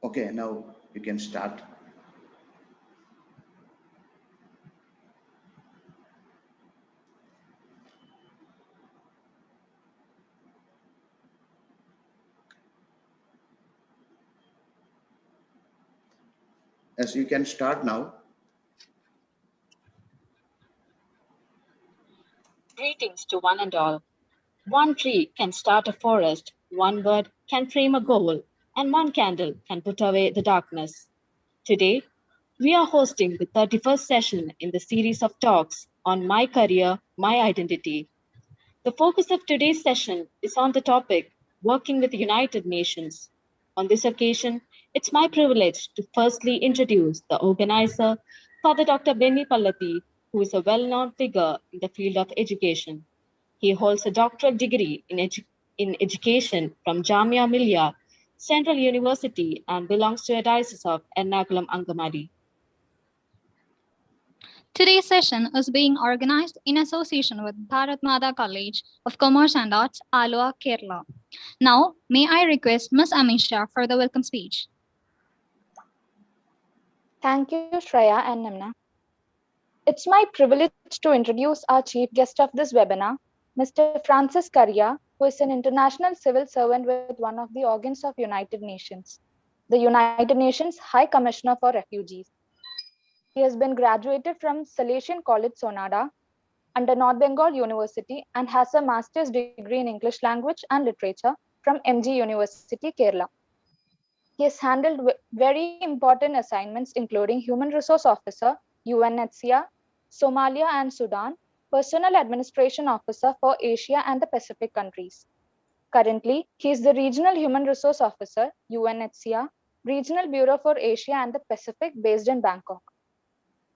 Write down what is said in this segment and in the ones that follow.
Okay, now you can start. As you can start now. Greetings to one and all. One tree can start a forest, one word can frame a goal, and one candle can put away the darkness. Today, we are hosting the 31st session in the series of talks on My Career, My Identity. The focus of today's session is on the topic working with the United Nations. On this occasion, it's my privilege to firstly introduce the organizer, Father Dr. Benny Pallati, who is a well-known figure in the field of education. He holds a doctoral degree in education from Jamia Millia Central University and belongs to a diocese of Ernakulam Angamadi. Today's session is being organized in association with Bharat Mada College of Commerce and Arts, Alua, Kerala. Now, may I request Ms. Amisha for the welcome speech. Thank you, Shreya and Nimna. It's my privilege to introduce our chief guest of this webinar, Mr. Francis Correa, who is an international civil servant with one of the organs of United Nations, the United Nations High Commissioner for Refugees. He has been graduated from Salesian College, Sonada, under North Bengal University and has a master's degree in English language and literature from MG University, Kerala. He has handled very important assignments including Human Resource Officer, UNHCR, Somalia and Sudan, Personal Administration Officer for Asia and the Pacific countries. Currently, he is the Regional Human Resource Officer, UNHCR, Regional Bureau for Asia and the Pacific based in Bangkok.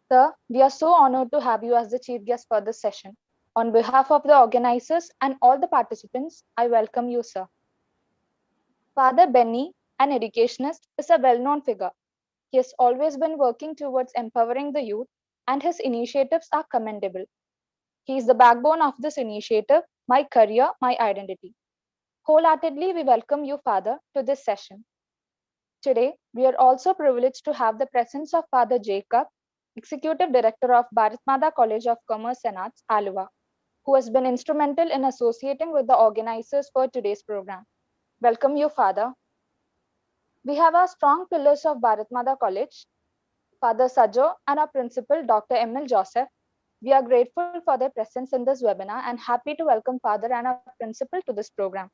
Sir, we are so honored to have you as the chief guest for this session. On behalf of the organizers and all the participants, I welcome you, sir. Father Benny, an educationist, is a well-known figure. He has always been working towards empowering the youth, and his initiatives are commendable. He is the backbone of this initiative, My Career, My Identity. Wholeheartedly, we welcome you, Father, to this session. Today, we are also privileged to have the presence of Father Jacob, Executive Director of Bharat Mada College of Commerce and Arts, Alua, who has been instrumental in associating with the organizers for today's program. Welcome you, Father. We have our strong pillars of Bharat Mada College, Father Sajo and our principal, Dr. M.L. Joseph. We are grateful for their presence in this webinar and happy to welcome Father and our principal to this program.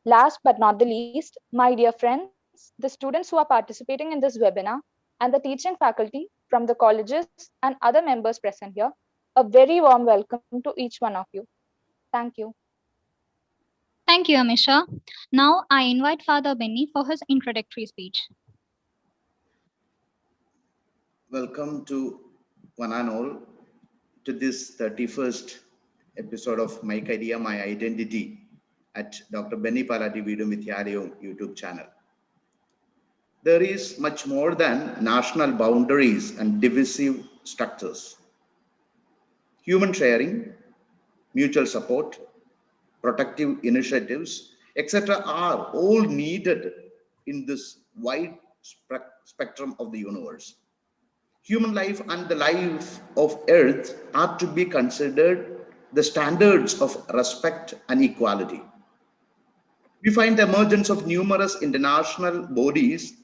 Last but not the least, my dear friends, the students who are participating in this webinar and the teaching faculty from the colleges and other members present here, a very warm welcome to each one of you. Thank you. Thank you, Amisha. Now, I invite Father Benny for his introductory speech. Welcome to one and all to this 31st episode of My Career, My Identity at Dr. Benny Pallati Video Mithyalaya YouTube channel. There is much more than national boundaries and divisive structures. Human sharing, mutual support, protective initiatives, etc. are all needed in this wide spectrum of the universe. Human life and the life of Earth are to be considered the standards of respect and equality. We find the emergence of numerous international bodies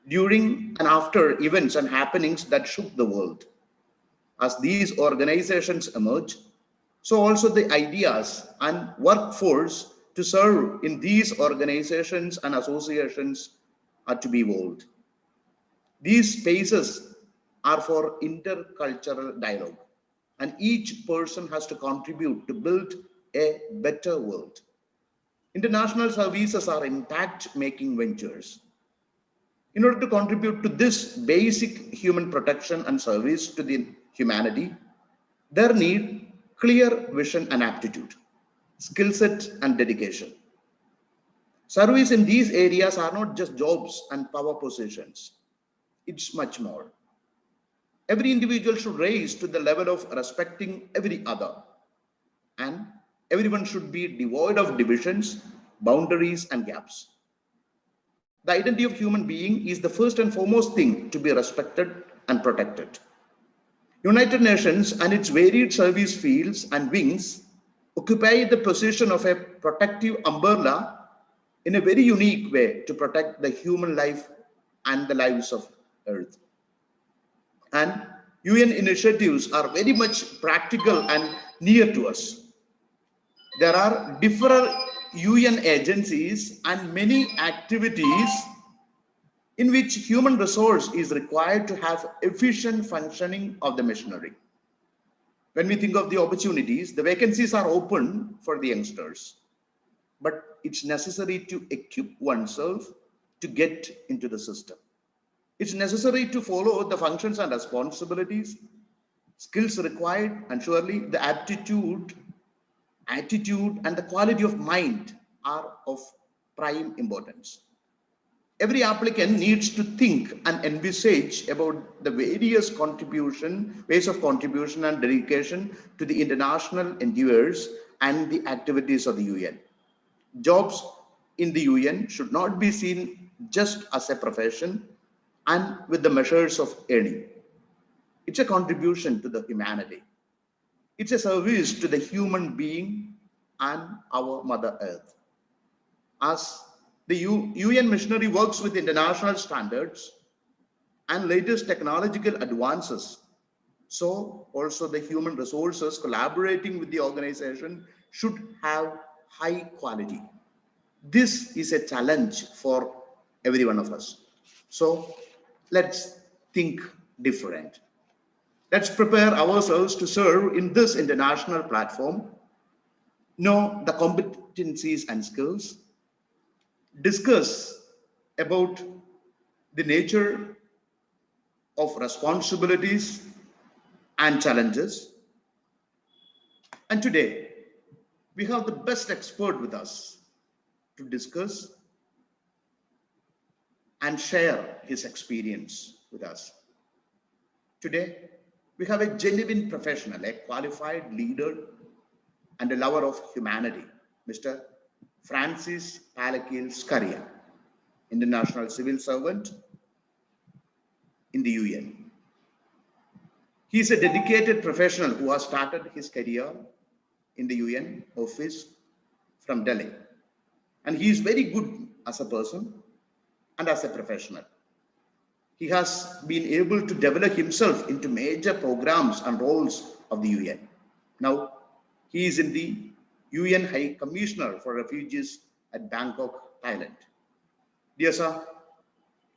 during and after events and happenings that shook the world. As these organizations emerge, so also the ideas and workforce to serve in these organizations and associations are to be evolved. These spaces are for intercultural dialogue, and each person has to contribute to build a better world. International services are impact-making ventures. In order to contribute to this basic human protection and service to the humanity, there need clear vision and aptitude, skill set and dedication. Service in these areas are not just jobs and power positions. It's much more. Every individual should rise to the level of respecting every other, and everyone should be devoid of divisions, boundaries, and gaps. The identity of human being is the first and foremost thing to be respected and protected. United Nations and its varied service fields and wings occupy the position of a protective umbrella in a very unique way to protect the human life and the lives of Earth. And UN initiatives are very much practical and near to us. There are different UN agencies and many activities in which human resource is required to have efficient functioning of the machinery. When we think of the opportunities, the vacancies are open for the youngsters, but it's necessary to equip oneself to get into the system. It's necessary to follow the functions and responsibilities, skills required, and surely the attitude, and the quality of mind are of prime importance. Every applicant needs to think and envisage about the various ways of contribution and dedication to the international endeavors and the activities of the UN. Jobs in the UN should not be seen just as a profession and with the measures of earning. It's a contribution to the humanity. It's a service to the human being and our Mother Earth. As the UN machinery works with international standards and latest technological advances, so also the human resources collaborating with the organization should have high quality. This is a challenge for every one of us. So let's think different. Let's prepare ourselves to serve in this international platform, know the competencies and skills, discuss about the nature of responsibilities and challenges. And today, we have the best expert with us to discuss and share his experience with us. Today, we have a genuine professional, a qualified leader, and a lover of humanity, Mr. Francis Scaria, international civil servant in the UN. He is a dedicated professional who has started his career in the UN office from Delhi. And he is very good as a person and as a professional. He has been able to develop himself into major programs and roles of the UN. Now, he is in the UN High Commissioner for Refugees at Bangkok, Thailand. Dear sir,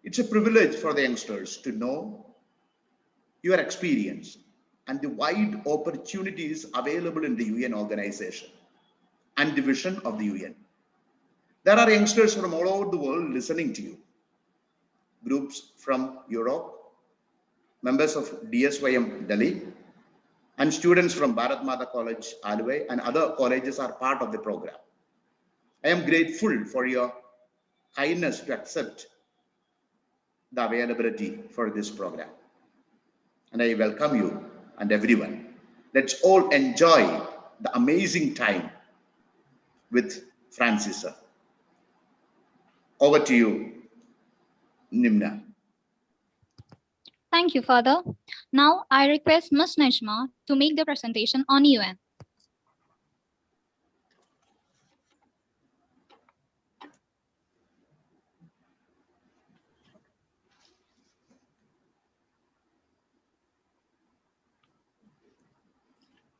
it's a privilege for the youngsters to know your experience and the wide opportunities available in the UN organization and the vision of the UN. There are youngsters from all over the world listening to you. Groups from Europe, members of DSYM Delhi, and students from Bharat Mata College, Alway, and other colleges are part of the program. I am grateful for your kindness to accept the availability for this program. And I welcome you and everyone. Let's all enjoy the amazing time with Francis, sir. Over to you, Nimna. Thank you, Father. Now I request Ms. Najma to make the presentation on UN.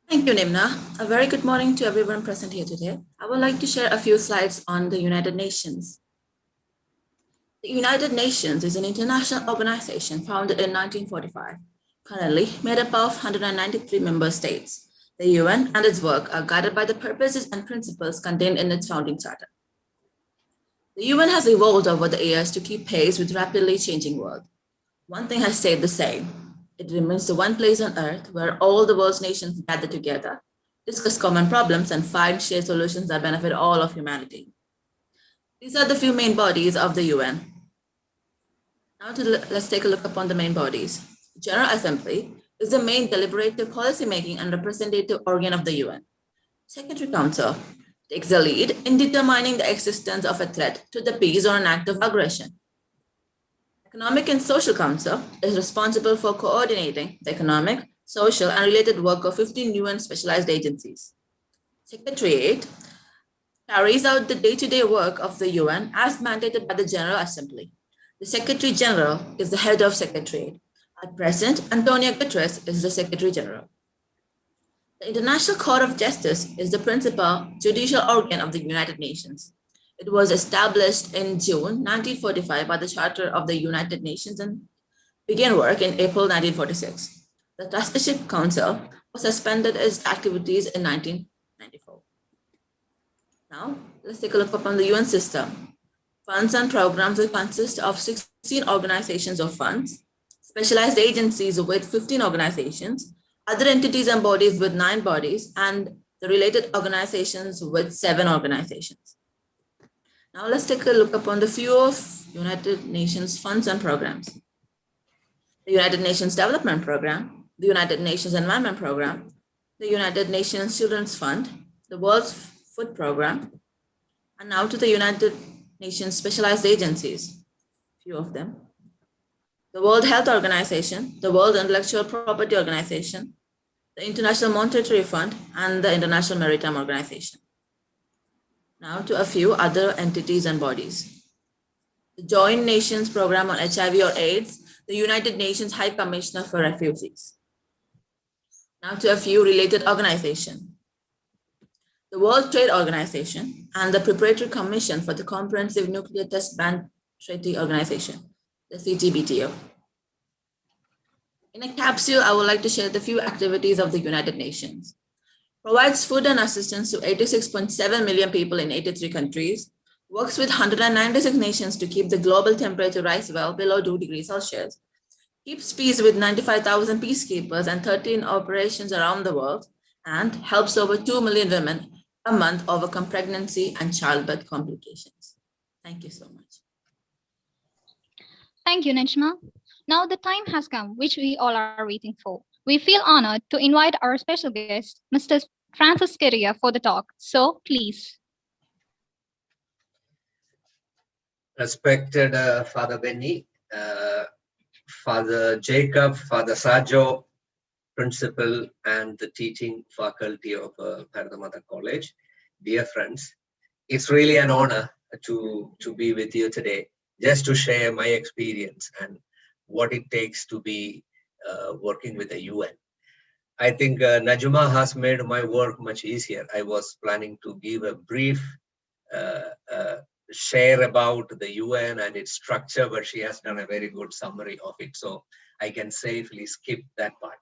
Thank you, Nimna. A very good morning to everyone present here today. I would like to share a few slides on the United Nations. The United Nations is an international organization founded in 1945, currently made up of 193 member states. The UN and its work are guided by the purposes and principles contained in its founding charter. The UN has evolved over the years to keep pace with rapidly changing world. One thing has stayed the same. It remains the one place on earth where all the world's nations gather together, discuss common problems, and find shared solutions that benefit all of humanity. These are the few main bodies of the UN. Now let's take a look upon the main bodies. General Assembly is the main deliberative, policymaking, and representative organ of the UN. Secretary Council takes the lead in determining the existence of a threat to the peace or an act of aggression. Economic and Social Council is responsible for coordinating the economic, social, and related work of 15 UN specialized agencies. Secretariat carries out the day-to-day work of the UN as mandated by the General Assembly. The Secretary General is the head of Secretariat. At present, Antonio Guterres is the Secretary General. The International Court of Justice is the principal judicial organ of the United Nations. It was established in June 1945 by the Charter of the United Nations and began work in April 1946. The Trusteeship Council was suspended its activities in 1994. Now, let's take a look upon the UN system. Funds and programs will consist of 16 organizations or funds, specialized agencies with 15 organizations, other entities and bodies with 9 bodies, and the related organizations with 7 organizations. Now let's take a look upon the few of United Nations funds and programs. The United Nations Development Program, the United Nations Environment Program, the United Nations Children's Fund, the World Food Program, and now to the United Nations specialized agencies, few of them. The World Health Organization, the World Intellectual Property Organization, the International Monetary Fund, and the International Maritime Organization. Now to a few other entities and bodies. The Joint Nations Program on HIV or AIDS, the United Nations High Commissioner for Refugees. Now to a few related organizations. The World Trade Organization and the Preparatory Commission for the Comprehensive Nuclear Test Ban Treaty Organization, the CTBTO. In a capsule, I would like to share the few activities of the United Nations. Provides food and assistance to 86.7 million people in 83 countries, works with 196 nations to keep the global temperature rise well below 2 degrees Celsius, keeps peace with 95,000 peacekeepers and 13 operations around the world, and helps over 2 million women a month overcome pregnancy and childbirth complications. Thank you so much. Thank you, Najma. Now the time has come which we all are waiting for. We feel honored to invite our special guest, Mr. Francis Carrier, for the talk. So please. Respected Father Benny, Father Jacob, Father Sajo, Principal and the teaching faculty of Bharatmata College, dear friends, it's really an honor to be with you today, just to share my experience and what it takes to be working with the UN. I think Najma has made my work much easier. I was planning to give a brief share about the UN and its structure, but she has done a very good summary of it, so I can safely skip that part.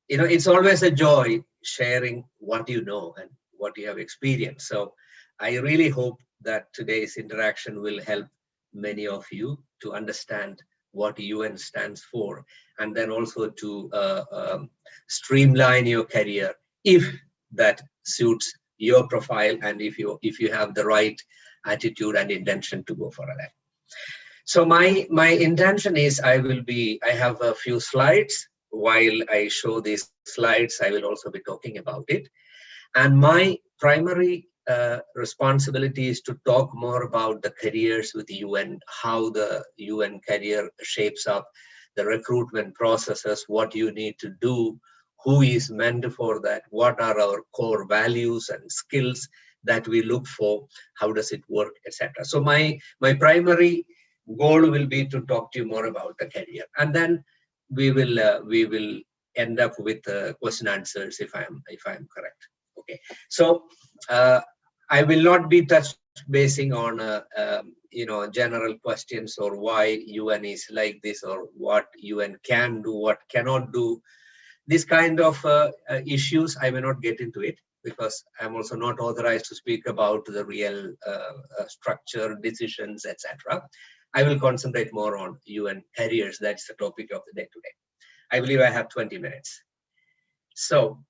You know, it's always a joy sharing what you know and what you have experienced. So I really hope that today's interaction will help many of you to understand what UN stands for, and then also to streamline your career if that suits your profile and if you have the right attitude and intention to go for that. So my intention is I have a few slides. While I show these slides, I will also be talking about it. And my primary responsibility is to talk more about the careers with the UN, how the UN career shapes up, the recruitment processes, what you need to do, who is meant for that, what are our core values and skills that we look for, how does it work, etc. So my primary goal will be to talk to you more about the career, and then we will end up with question answers if I'm correct. Okay, so I will not be touch basing on general questions or why UN is like this or what UN can do, what cannot do. This kind of issues I may not get into it, because I'm also not authorized to speak about the real structure, decisions, etc. I will concentrate more on UN careers. That's the topic of the day today. I believe I have 20 minutes. So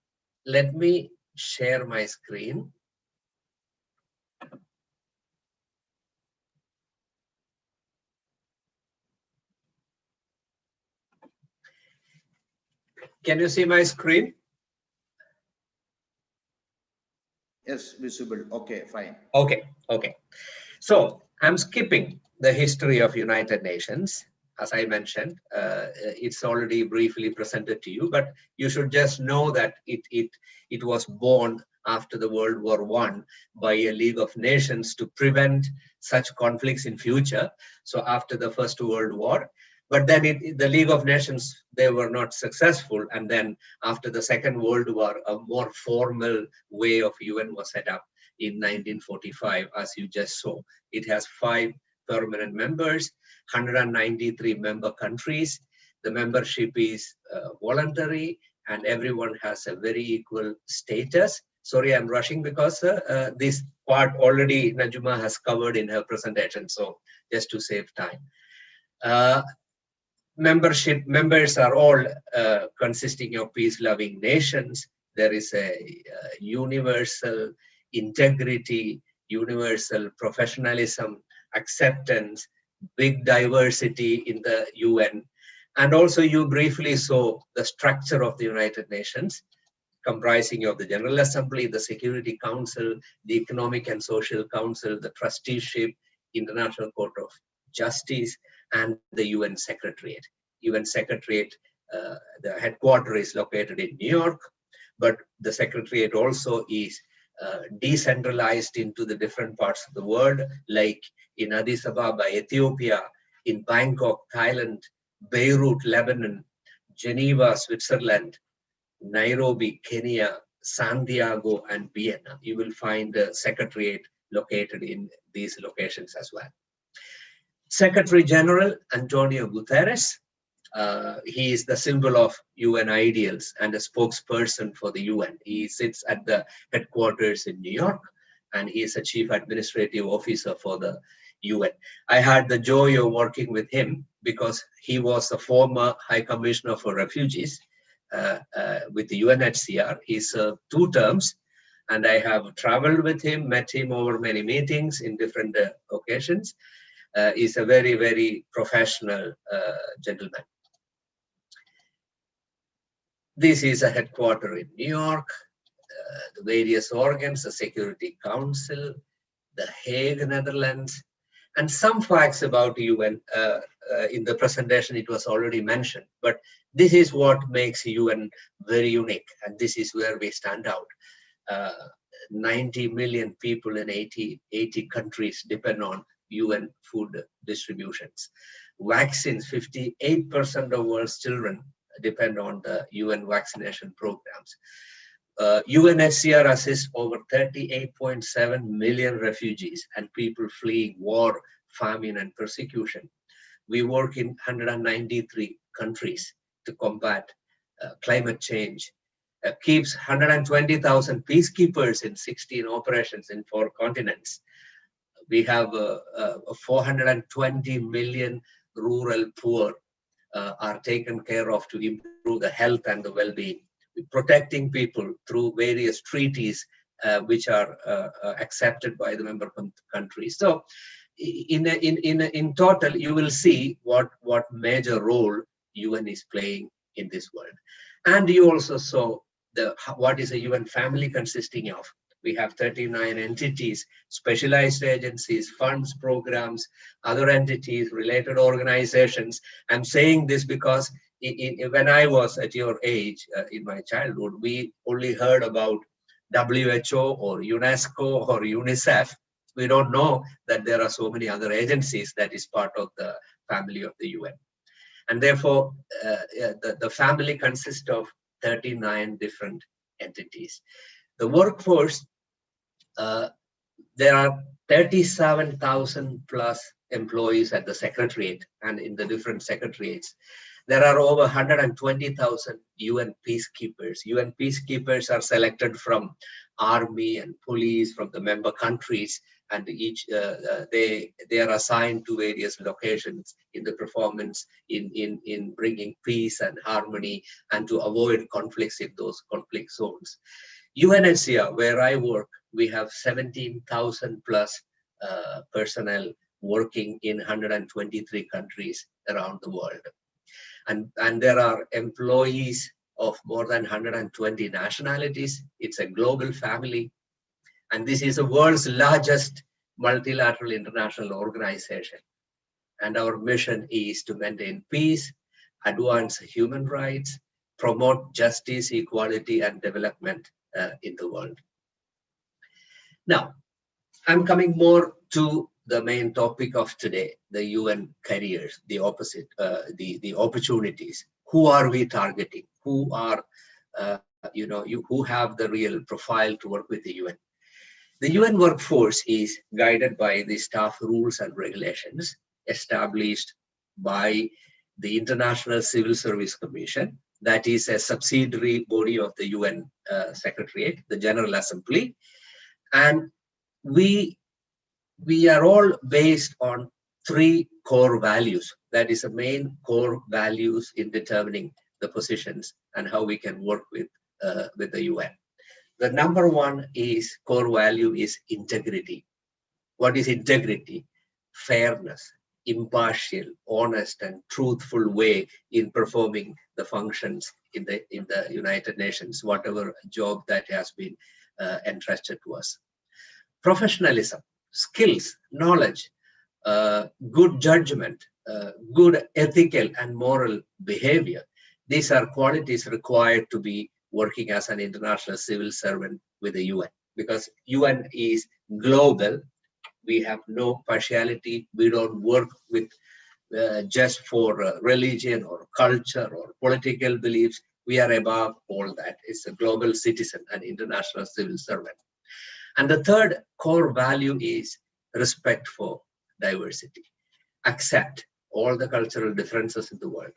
let me share my screen. Can you see my screen? Yes, visible. Okay, fine. Okay, okay. So I'm skipping the history of United Nations. As I mentioned, it's already briefly presented to you, but you should just know that it was born after the World War I by a League of Nations to prevent such conflicts in future. So after the First World War, but then the League of Nations, they were not successful. And then after the Second World War, a more formal way of UN was set up in 1945, as you just saw. It has 5 permanent members, 193 member countries. The membership is voluntary, and everyone has a very equal status. Sorry, I'm rushing because this part already Najuma has covered in her presentation, so just to save time. Members are all consisting of peace-loving nations. There is a universal integrity, universal professionalism, acceptance, big diversity in the UN. And also you briefly saw the structure of the United Nations, comprising of the General Assembly, the Security Council, the Economic and Social Council, the Trusteeship, International Court of Justice, and the UN Secretariat. UN Secretariat, the headquarters is located in New York, but the Secretariat also is decentralized into the different parts of the world, like in Addis Ababa, Ethiopia, in Bangkok, Thailand, Beirut, Lebanon, Geneva, Switzerland, Nairobi, Kenya, Santiago, and Vienna. You will find the Secretariat located in these locations as well. Secretary General Antonio Guterres, he is the symbol of UN ideals and a spokesperson for the UN. He sits at the headquarters in New York, and he is a chief administrative officer for the UN. I had the joy of working with him because he was the former High Commissioner for Refugees with the UNHCR. He served 2 terms, and I have traveled with him, met him over many meetings in different occasions. He's a very, very professional gentleman. This is a headquarters in New York, the various organs, the Security Council, The Hague, Netherlands, and some facts about UN. In the presentation, it was already mentioned, but this is what makes UN very unique, and this is where we stand out. 90 million people in 80 countries depend on UN food distributions. Vaccines, 58% of world's children depend on the UN vaccination programs. UNHCR assists over 38.7 million refugees and people fleeing war, famine, and persecution. We work in 193 countries to combat climate change. Keeps 120,000 peacekeepers in 16 operations in 4 continents. We have 420 million rural poor are taken care of to improve the health and the well-being. We're protecting people through various treaties which are accepted by the member countries. So in total, you will see what major role UN is playing in this world. And you also saw what is a UN family consisting of. We have 39 entities, specialized agencies, funds, programs, other entities, related organizations. I'm saying this because when I was at your age, in my childhood, we only heard about WHO or UNESCO or UNICEF. We don't know that there are so many other agencies that is part of the family of the UN. And therefore, the family consists of 39 different entities. The workforce, there are 37,000 plus employees at the Secretariat and in the different secretariats. There are over 120,000 UN peacekeepers. UN peacekeepers are selected from army and police from the member countries, and each they are assigned to various locations in the performance in bringing peace and harmony and to avoid conflicts in those conflict zones. UNHCR, where I work, we have 17,000 plus personnel working in 123 countries around the world. And there are employees of more than 120 nationalities. It's a global family. And this is the world's largest multilateral international organization. And our mission is to maintain peace, advance human rights, promote justice, equality, and development in the world. Now, I'm coming more to the main topic of today, the UN careers, the opposite, the opportunities. Who are we targeting? Who are, who have the real profile to work with the UN? The UN workforce is guided by the staff rules and regulations established by the International Civil Service Commission, that is a subsidiary body of the UN Secretariat, the General Assembly. And we are all based on 3 core values. That is the main core values in determining the positions and how we can work with the UN. The number 1 is core value is integrity. What is integrity? Fairness, impartial, honest, and truthful way in performing the functions in the United Nations, whatever job that has been entrusted to us. Professionalism, skills, knowledge, good judgment, good ethical and moral behavior. These are qualities required to be working as an international civil servant with the UN, because UN is global. We have no partiality. We don't work with just for religion or culture or political beliefs. We are above all that. It's a global citizen and international civil servant. And the third core value is respect for diversity. Accept all the cultural differences in the world.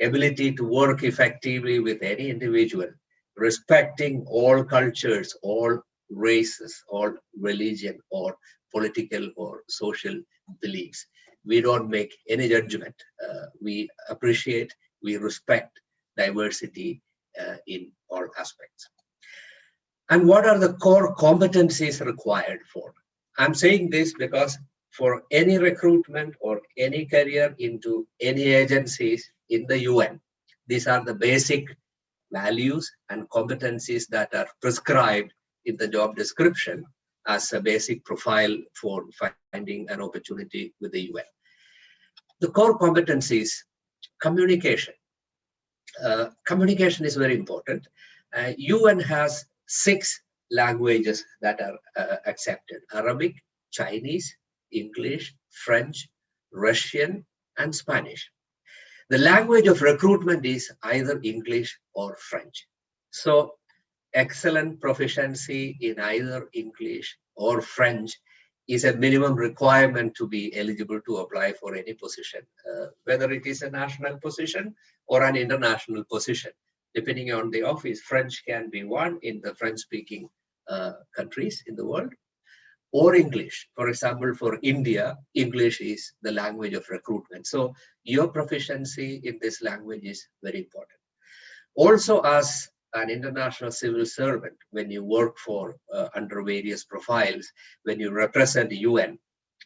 Ability to work effectively with any individual, respecting all cultures, all races, all religion, or political or social beliefs. We don't make any judgment. We appreciate, we respect diversity in all aspects. And what are the core competencies required for? I'm saying this because for any recruitment or any career into any agencies in the UN, these are the basic values and competencies that are prescribed in the job description as a basic profile for finding an opportunity with the UN. The core competencies, communication. Communication is very important. UN has 6 languages that are accepted: Arabic, Chinese, English, French, Russian, and Spanish. The language of recruitment is either English or French. So excellent proficiency in either English or French is a minimum requirement to be eligible to apply for any position, whether it is a national position or an international position. Depending on the office, French can be one in the French-speaking countries in the world, or English. For example, for India, English is the language of recruitment. So your proficiency in this language is very important. Also, as an international civil servant, when you work for under various profiles, when you represent the UN,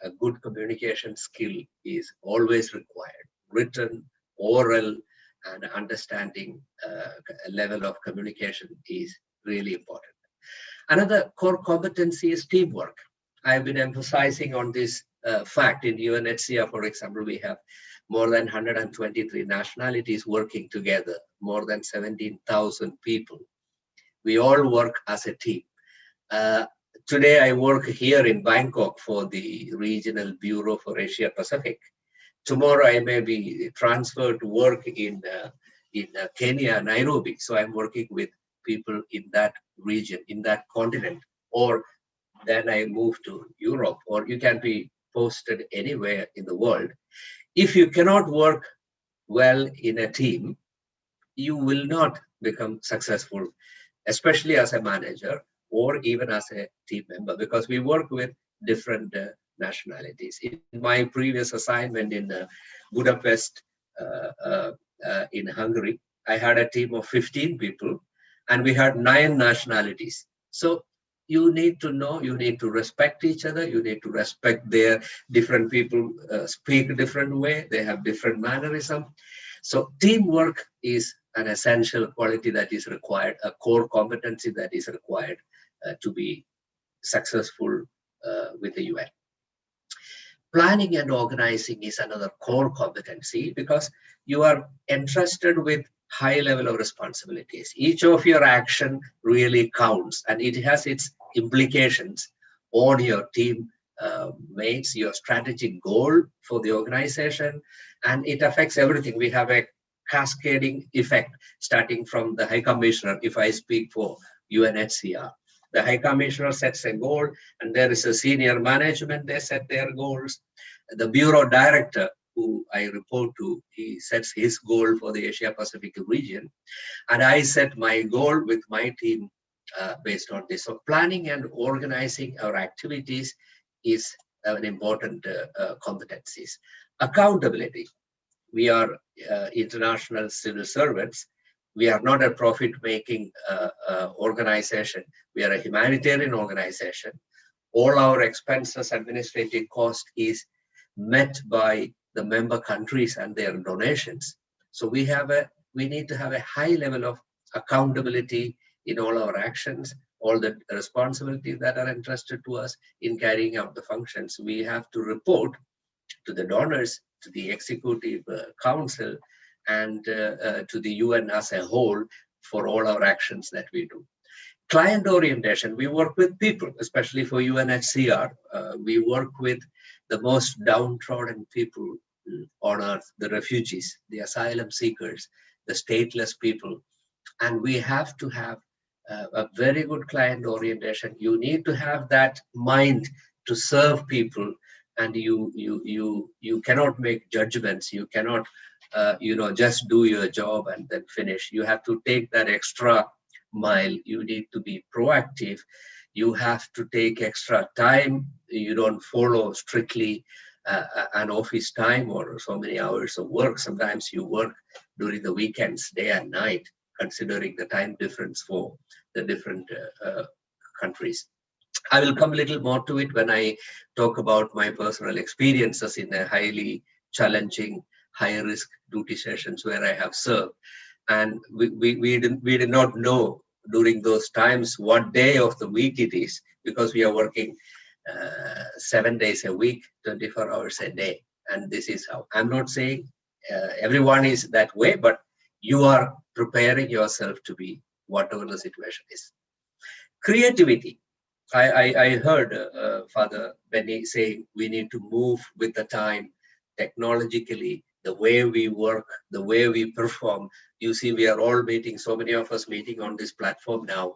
a good communication skill is always required. Written, oral, and understanding level of communication is really important. Another core competency is teamwork. I've been emphasizing on this fact. In UNHCR, for example, we have more than 123 nationalities working together, more than 17,000 people. We all work as a team. Today, I work here in Bangkok for the Regional Bureau for Asia Pacific. Tomorrow, I may be transferred to work in Kenya, Nairobi. So I'm working with people in that region, in that continent, or then I move to Europe, or you can be posted anywhere in the world. If you cannot work well in a team, you will not become successful, especially as a manager or even as a team member, because we work with different nationalities. In my previous assignment in Budapest, in Hungary, I had a team of 15 people and we had 9 nationalities. So you need to know, you need to respect each other, you need to respect their different people speak a different way, they have different mannerism. So teamwork is an essential quality that is required, a core competency that is required to be successful with the UN. Planning and organizing is another core competency because you are entrusted with high level of responsibilities. Each of your action really counts, and it has its implications on your team mates, your strategic goal for the organization, and it affects everything. We have a cascading effect starting from the High Commissioner. If I speak for UNHCR, the High Commissioner sets a goal, and there is a senior management, they set their goals. The Bureau Director, who I report to, he sets his goal for the Asia Pacific region, and I set my goal with my team based on this. So planning and organizing our activities is an important competencies. Accountability. We are international civil servants. We are not a profit-making organization. We are a humanitarian organization. All our expenses, administrative cost is met by the member countries and their donations. So we need to have a high level of accountability in all our actions, all the responsibilities that are entrusted to us in carrying out the functions. We have to report to the donors, to the executive council, and to the UN as a whole for all our actions that we do. Client orientation, we work with people, especially for UNHCR. We work with the most downtrodden people on earth, the refugees, the asylum seekers, the stateless people. And we have to have a very good client orientation. You need to have that mind to serve people, and you cannot make judgments. You cannot just do your job and then finish. You have to take that extra mile. You need to be proactive. You have to take extra time. You don't follow strictly an office time or so many hours of work. Sometimes you work during the weekends, day and night, considering the time difference for the different countries. I will come a little more to it when I talk about my personal experiences in a highly challenging, high-risk duty sessions where I have served. And we did not know during those times what day of the week it is, because we are working 7 days a week, 24 hours a day. And this is how. I'm not saying everyone is that way, but you are preparing yourself to be whatever the situation is. Creativity. I heard Father Benny saying we need to move with the time technologically, the way we work, the way we perform. You see, we are all meeting, so many of us meeting on this platform now.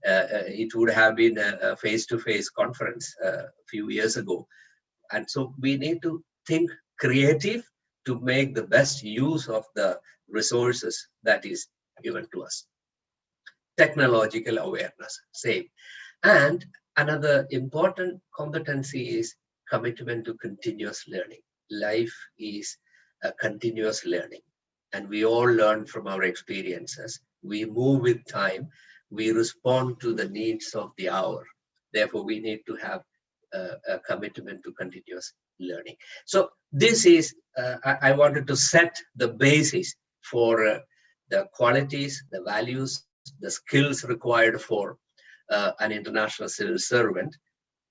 It would have been a face-to-face conference a few years ago. And so we need to think creative to make the best use of the resources that is given to us. Technological awareness, same. And another important competency is commitment to continuous learning. Life is a continuous learning, and we all learn from our experiences. We move with time. We respond to the needs of the hour. Therefore, we need to have a commitment to continuous learning. So this is, I wanted to set the basis for the qualities, the values, the skills required for an international civil servant,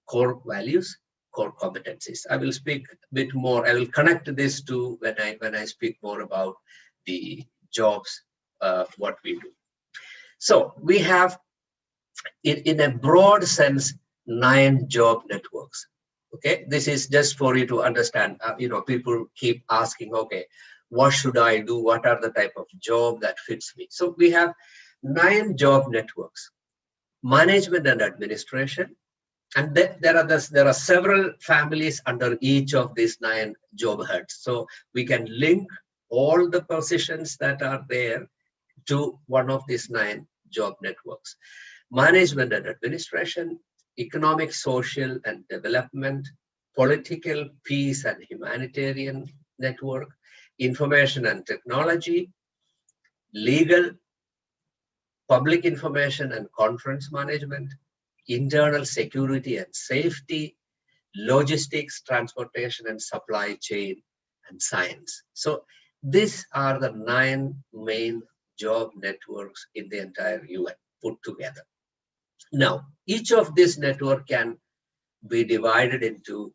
core values, core competencies. I will speak a bit more. I will connect this to when I speak more about the jobs, what we do. So we have, in a broad sense, 9 job networks. Okay, this is just for you to understand. People keep asking, okay, what should I do? What are the type of job that fits me? So we have 9 job networks: management and administration, and there are several families under each of these 9 job heads. So we can link all the positions that are there to one of these 9 job networks: management and administration, economic, social and development, political, peace and humanitarian network, information and technology, legal, public information and conference management, internal security and safety, logistics, transportation and supply chain, and science. So these are the 9 main job networks in the entire UN put together. Now, each of this network can be divided into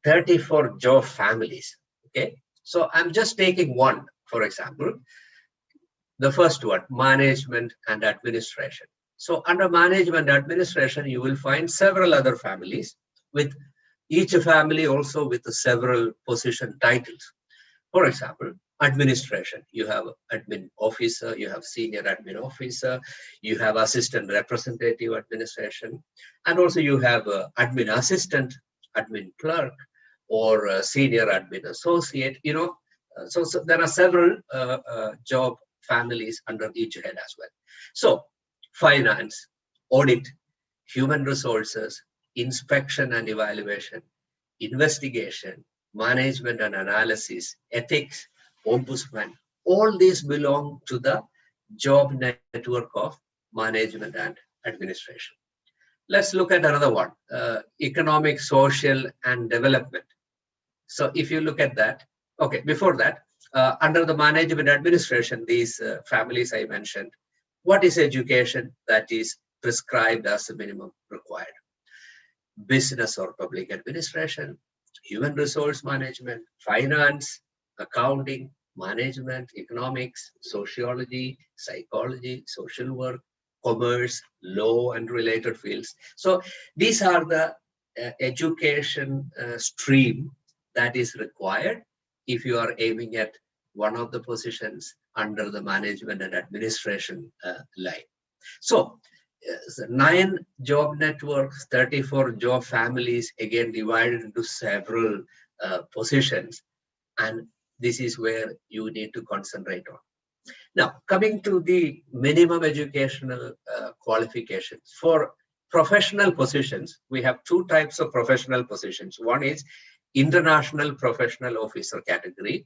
34 job families. Okay, so I'm just taking one, for example, the first one, management and administration. So under management administration, you will find several other families, with each family also with several position titles. For example, administration, you have admin officer, you have senior admin officer, you have assistant representative administration, and also you have admin assistant, admin clerk, or senior admin associate. So there are several job families under each head as well. So finance, audit, human resources, inspection and evaluation, investigation, management and analysis, ethics, ombudsman, all these belong to the job network of management and administration. Let's look at another one, economic, social, and development. So if you look at that, okay, before that, under the management administration, these families I mentioned, what is education that is prescribed as a minimum required? Business or public administration, human resource management, finance, accounting, management, economics, sociology, psychology, social work, commerce, law, and related fields. So these are the education stream that is required if you are aiming at one of the positions under the management and administration line. So 9 job networks, 34 job families, again divided into several positions, and this is where you need to concentrate on. Now, coming to the minimum educational qualifications. For professional positions, we have 2 types of professional positions. One is international professional officer category.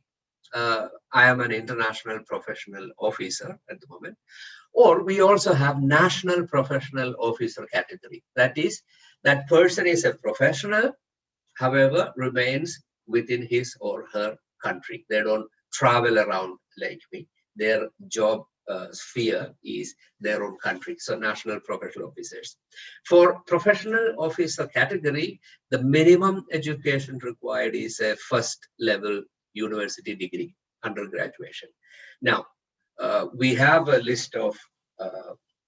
I am an international professional officer at the moment. Or we also have national professional officer category. That is, that person is a professional, however, remains within his or her country. They don't travel around like me. Their job sphere is their own country. So national professional officers. For professional officer category, the minimum education required is a first level university degree, undergraduation. Now, we have a list of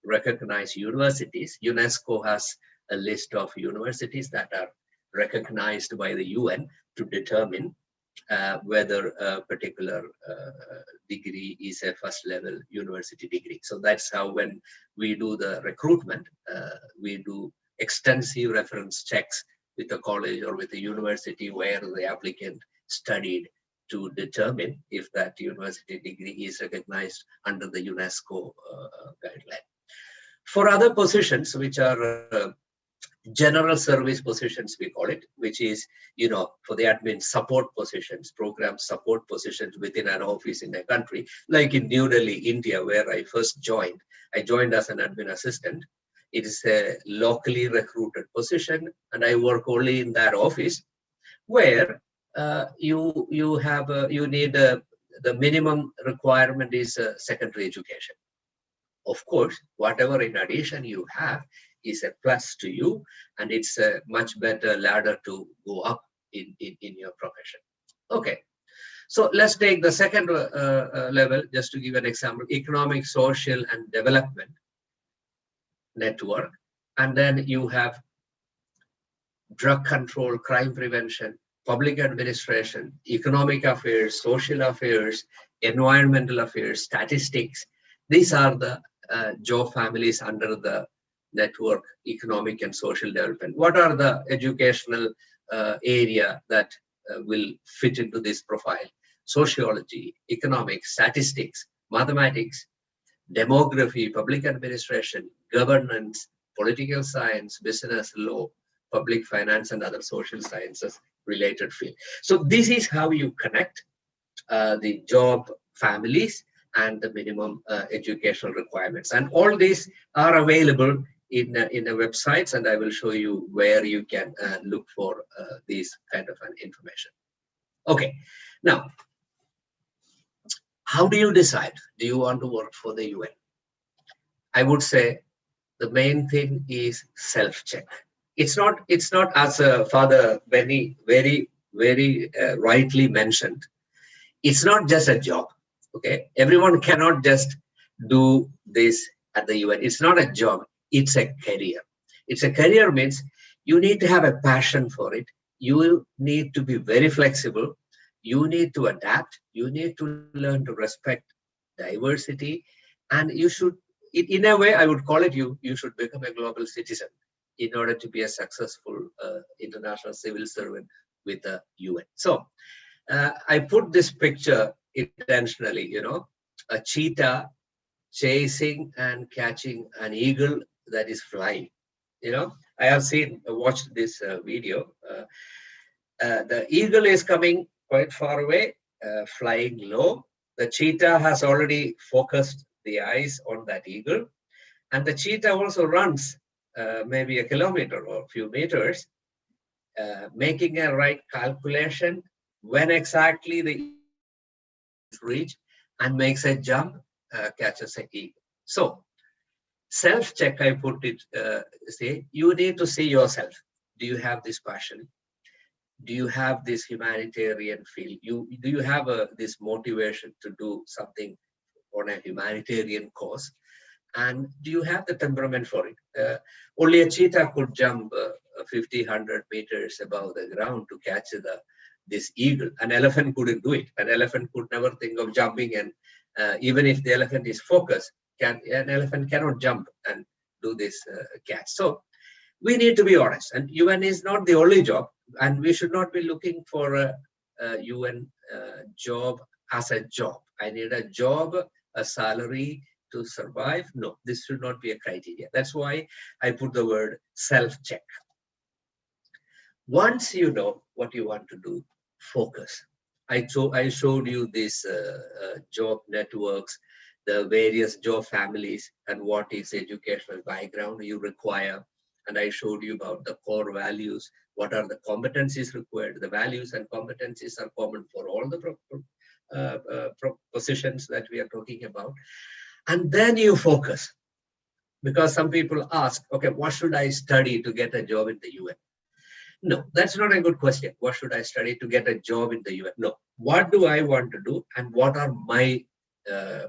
recognized universities. UNESCO has a list of universities that are recognized by the UN to determine whether a particular degree is a first level university degree. So that's how, when we do the recruitment, we do extensive reference checks with a college or with a university where the applicant studied, to determine if that university degree is recognized under the UNESCO guideline. For other positions, which are general service positions, we call it, which is, for the admin support positions, program support positions within an office in a country, like in New Delhi, India, where I first joined. I joined as an admin assistant. It is a locally recruited position, and I work only in that office, where you need the minimum requirement is secondary education. Of course, whatever in addition you have is a plus to you, and it's a much better ladder to go up in your profession. Okay, so let's take the second level, just to give an example: economic, social, and development network, and then you have drug control, crime prevention, public administration, economic affairs, social affairs, environmental affairs, statistics. These are the job families under the network, economic and social development. What are the educational area that will fit into this profile? Sociology, economics, statistics, mathematics, demography, public administration, governance, political science, business, law, public finance, and other social sciences related field. So this is how you connect the job families and the minimum educational requirements. And all these are available in the websites, and I will show you where you can look for these kind of information. Okay, now, how do you decide? Do you want to work for the UN? I would say the main thing is self-check. It's not as Father Benny very rightly mentioned. It's not just a job. Okay, everyone cannot just do this at the UN. It's not a job. It's a career. It's a career means you need to have a passion for it. You will need to be very flexible. You need to adapt. You need to learn to respect diversity, and you should, in a way, I would call it, you should become a global citizen in order to be a successful international civil servant with the UN. So I put this picture intentionally, a cheetah chasing and catching an eagle that is flying. I have watched this video. The eagle is coming quite far away, flying low. The cheetah has already focused the eyes on that eagle. And the cheetah also runs maybe a kilometer or a few meters, making a right calculation when exactly the eagle reach and makes a jump, catches an eagle. So self-check, I put it, say, you need to see yourself. Do you have this passion? Do you have this humanitarian feel? Do you have this motivation to do something on a humanitarian cause? And do you have the temperament for it? Only a cheetah could jump 50, 100 meters above the ground to catch this eagle. An elephant couldn't do it. An elephant could never think of jumping, and even if the elephant is focused, an elephant cannot jump and do this catch. So we need to be honest, and UN is not the only job, and we should not be looking for a UN job as a job. I need a job, a salary to survive. No, this should not be a criteria. That's why I put the word self-check. Once you know what you want to do, focus. I showed you these job networks, the various job families, and what is educational background you require. And I showed you about the core values, what are the competencies required. The values and competencies are common for all the positions that we are talking about. And then you focus, because some people ask, okay, what should I study to get a job in the UN? No, that's not a good question. What should I study to get a job in the UN? No, what do I want to do, and what are my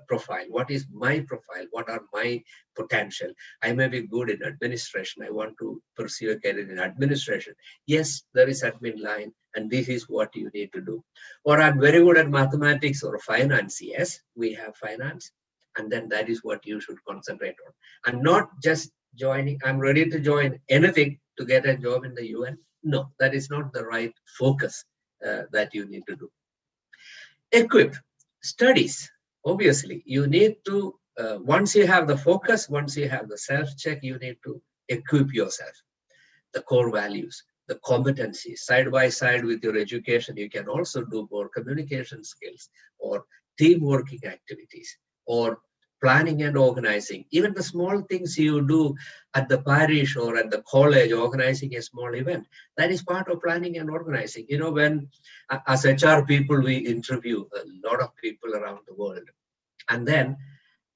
profile? What is my profile? What are my potential? I may be good in administration. I want to pursue a career in administration. Yes, there is admin line, and this is what you need to do. Or I'm very good at mathematics or finance. Yes, we have finance. And then that is what you should concentrate on. And not just joining, I'm ready to join anything to get a job in the UN. No, that is not the right focus that you need to do. Equip, studies. Obviously, you need to, once you have the focus, once you have the self-check, you need to equip yourself. The core values, the competencies, side by side with your education, you can also do more communication skills or team working activities or planning and organizing. Even the small things you do at the parish or at the college, organizing a small event, that is part of planning and organizing. When as HR people, we interview a lot of people around the world, and then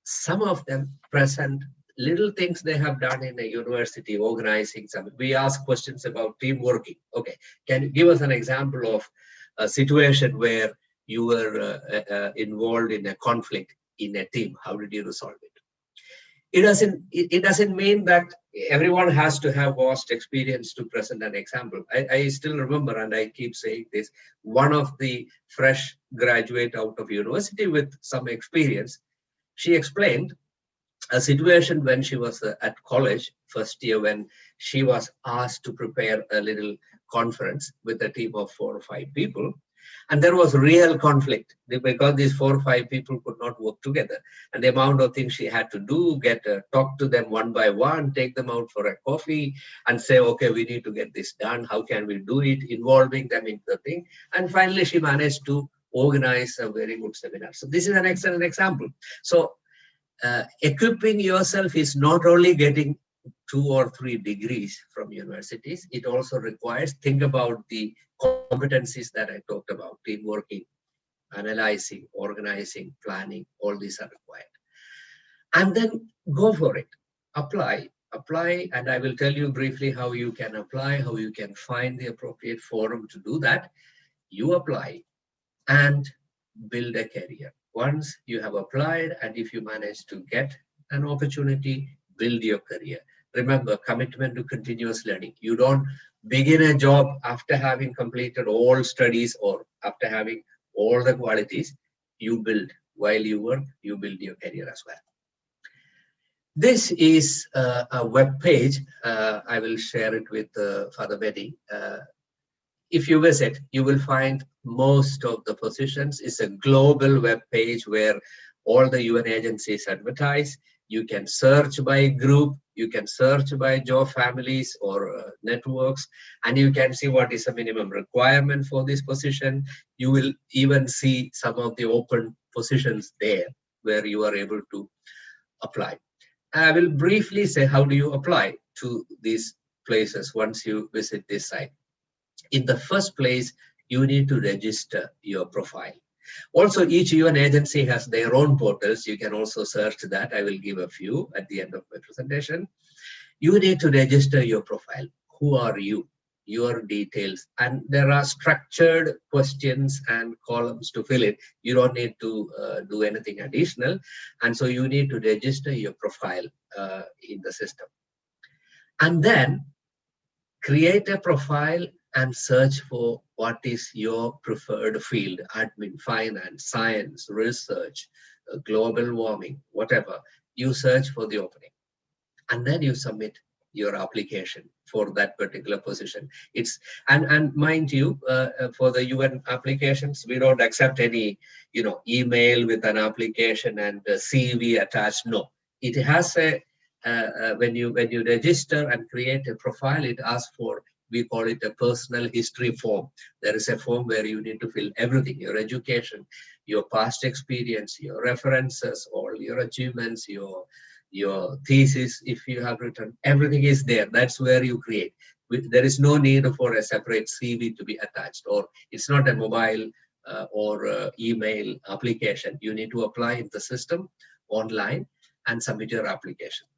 some of them present little things they have done in a university, organizing something. We ask questions about team working. Okay, can you give us an example of a situation where you were involved in a conflict in a team? How did you resolve it? It doesn't mean that everyone has to have vast experience to present an example. I still remember, and I keep saying this, one of the fresh graduate out of university with some experience, she explained a situation when she was at college, first year, when she was asked to prepare a little conference with a team of 4 or 5 people. And there was real conflict because these 4 or 5 people could not work together. And the amount of things she had to do, talk to them one by one, take them out for a coffee and say, okay, we need to get this done. How can we do it? Involving them in the thing. And finally, she managed to organize a very good seminar. So this is an excellent example. So equipping yourself is not only getting 2 or 3 degrees from universities. It also requires, think about the competencies that I talked about, team working, analyzing, organizing, planning, all these are required. And then go for it, apply. apply, and I will tell you briefly how you can apply, how you can find the appropriate forum to do that. You apply and build a career. Once you have applied, and if you manage to get an opportunity, build your career. Remember, commitment to continuous learning. You don't begin a job after having completed all studies or after having all the qualities. You build. While you work, you build your career as well. This is a web page. I will share it with Father Betty. If you visit, you will find most of the positions. It's a global web page where all the UN agencies advertise. You can search by group, you can search by job families or networks, and you can see what is a minimum requirement for this position. You will even see some of the open positions there where you are able to apply. I will briefly say how do you apply to these places once you visit this site. In the first place, you need to register your profile. Also, each UN agency has their own portals. You can also search that. I will give a few at the end of my presentation. You need to register your profile. Who are you? Your details. And there are structured questions and columns to fill it. You don't need to do anything additional. And so you need to register your profile in the system. And then create a profile and search for what is your preferred field: admin, finance, science, research, global warming, whatever. You search for the opening, and then you submit your application for that particular position. And mind you, for the UN applications, we don't accept any email with an application and a CV attached. No, it has a when you register and create a profile, it asks for, we call it a personal history form. There is a form where you need to fill everything: your education, your past experience, your references, all your achievements, your thesis, if you have written, everything is there. That's where you create. There is no need for a separate CV to be attached, or it's not a mobile or email application. You need to apply in the system online and submit your application.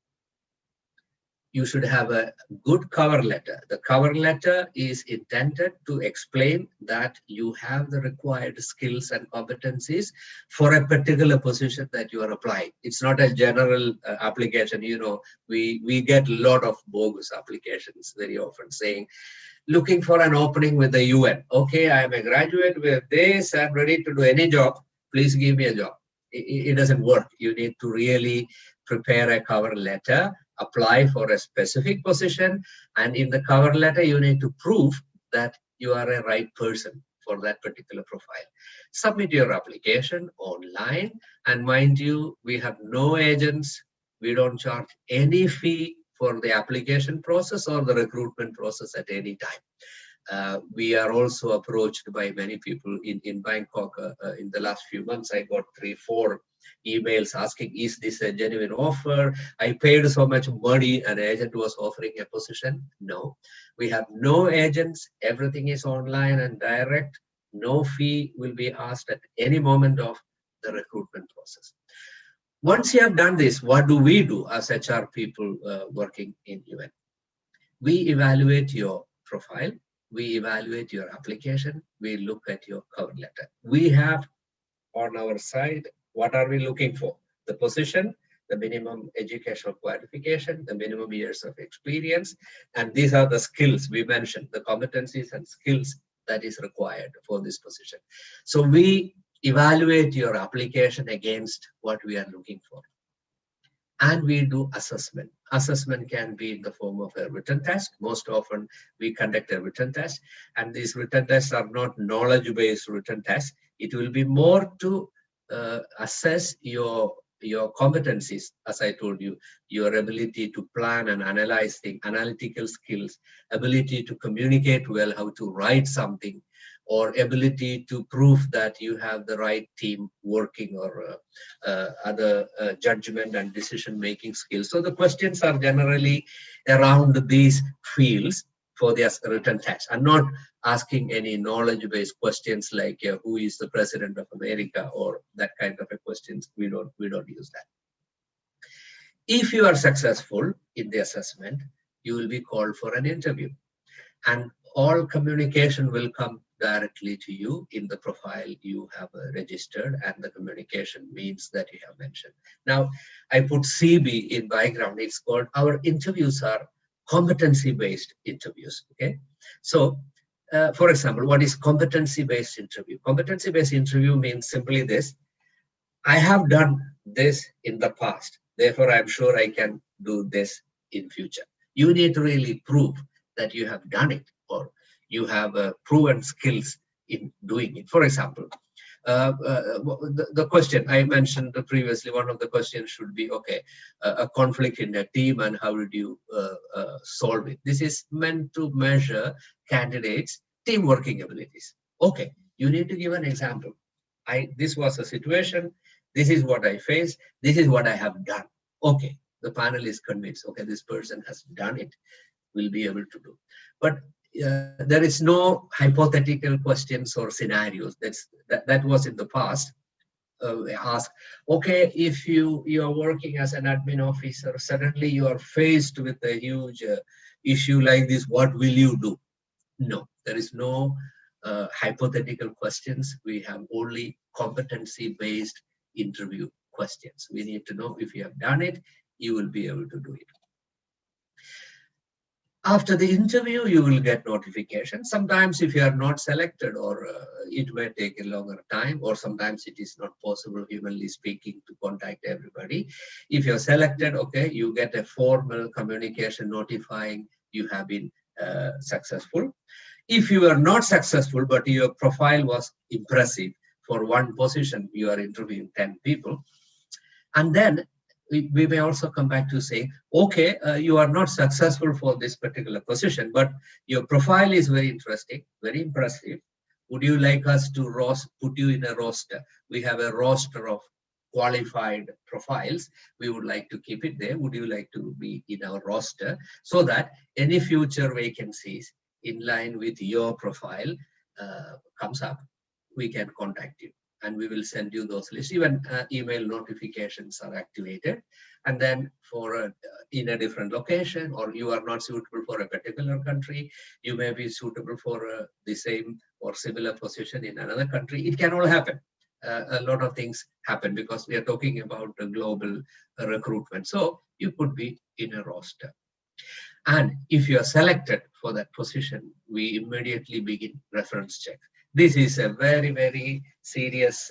You should have a good cover letter. The cover letter is intended to explain that you have the required skills and competencies for a particular position that you are applying. It's not a general application. We get a lot of bogus applications very often saying, looking for an opening with the UN. Okay, I am a graduate with this, I'm ready to do any job. Please give me a job. It doesn't work. You need to really prepare a cover letter, apply for a specific position, and in the cover letter, you need to prove that you are a right person for that particular profile. Submit your application online, and mind you, we have no agents. We don't charge any fee for the application process or the recruitment process at any time. We are also approached by many people in Bangkok. In the last few months, I got 3-4 emails asking, is this a genuine offer? I paid so much money, an agent was offering a position. No, we have no agents. Everything is online and direct. No fee will be asked at any moment of the recruitment process. Once you have done this, what do we do as HR people working in UN? We evaluate your profile. We evaluate your application. We look at your cover letter. We have on our side, what are we looking for? The position, the minimum educational qualification, the minimum years of experience, and these are the skills we mentioned, the competencies and skills that is required for this position. So we evaluate your application against what we are looking for. And we do assessment. Assessment can be in the form of a written test. Most often we conduct a written test, and these written tests are not knowledge-based written tests. It will be more to assess your competencies, as I told you, your ability to plan and analyze things, analytical skills, ability to communicate well, how to write something, or ability to prove that you have the right team working, or other judgment and decision-making skills. So the questions are generally around these fields for the written test, and not asking any knowledge-based questions like who is the President of America or that kind of a questions. We don't use that. If you are successful in the assessment, you will be called for an interview, and all communication will come directly to you in the profile you have registered, and the communication means that you have mentioned. Now, I put CB in background. It's called, our interviews are competency-based interviews, okay? So, for example, what is competency-based interview? Competency-based interview means simply this: I have done this in the past, therefore I'm sure I can do this in future. You need to really prove that you have done it, or you have proven skills in doing it. For example, the question I mentioned previously, one of the questions should be, okay, a conflict in a team, and how did you solve it? This is meant to measure candidates' team working abilities. Okay, you need to give an example. This was a situation, this is what I faced, this is what I have done. Okay, the panel is convinced, okay, this person has done it, will be able to do. But there is no hypothetical questions or scenarios. That was in the past. Ask, okay, if you are working as an admin officer, suddenly you are faced with a huge issue like this, what will you do? No, there is no hypothetical questions. We have only competency-based interview questions. We need to know if you have done it, you will be able to do it. After the interview, you will get notification. Sometimes if you are not selected, or it may take a longer time, or sometimes it is not possible, humanly speaking, to contact everybody. If you're selected, okay, you get a formal communication notifying you have been successful. If you are not successful, but your profile was impressive, for one position, you are interviewing 10 people. And then we may also come back to say, okay, you are not successful for this particular position, but your profile is very interesting, very impressive. Would you like us to put you in a roster? We have a roster of qualified profiles. We would like to keep it there. Would you like to be in our roster, so that any future vacancies in line with your profile comes up, we can contact you, and we will send you those lists. Even email notifications are activated. And then for in a different location, or you are not suitable for a particular country, you may be suitable for the same or similar position in another country. It can all happen. A lot of things happen because we are talking about a global recruitment. So you could be in a roster. And if you are selected for that position, we immediately begin reference check. This is a very, very serious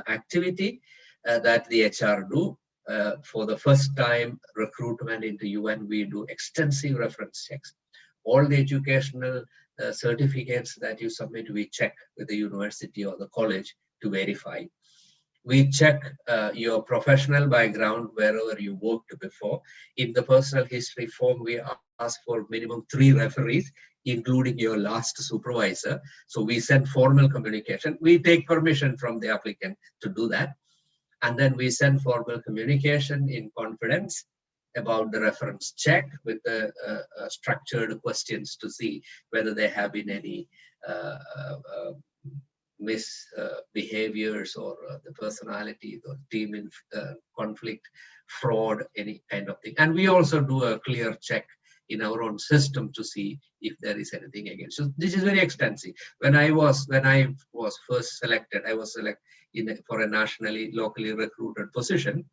activity that the HR do. For the first time recruitment into UN, we do extensive reference checks. All the educational certificates that you submit, we check with the university or the college to verify. We check your professional background wherever you worked before. In the personal history form, we ask for minimum 3 referees, including your last supervisor. So we send formal communication. We take permission from the applicant to do that. And then we send formal communication in confidence about the reference check with the structured questions to see whether there have been any misbehaviors or the personality or team in conflict, fraud, any kind of thing. And we also do a clear check in our own system to see if there is anything against. So this is very extensive. When I was first selected, I was selected for a locally recruited position.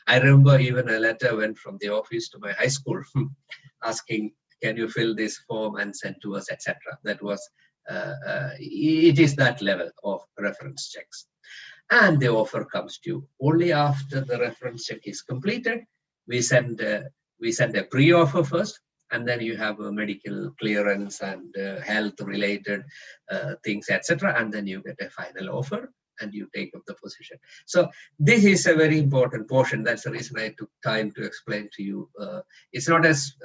I remember even a letter went from the office to my high school asking, can you fill this form and send to us, etc. That was it is that level of reference checks. And the offer comes to you. Only after the reference check is completed, we send a pre-offer first, and then you have a medical clearance and health related things, etc. And then you get a final offer and you take up the position. So this is a very important portion. That's the reason I took time to explain to you. It's not as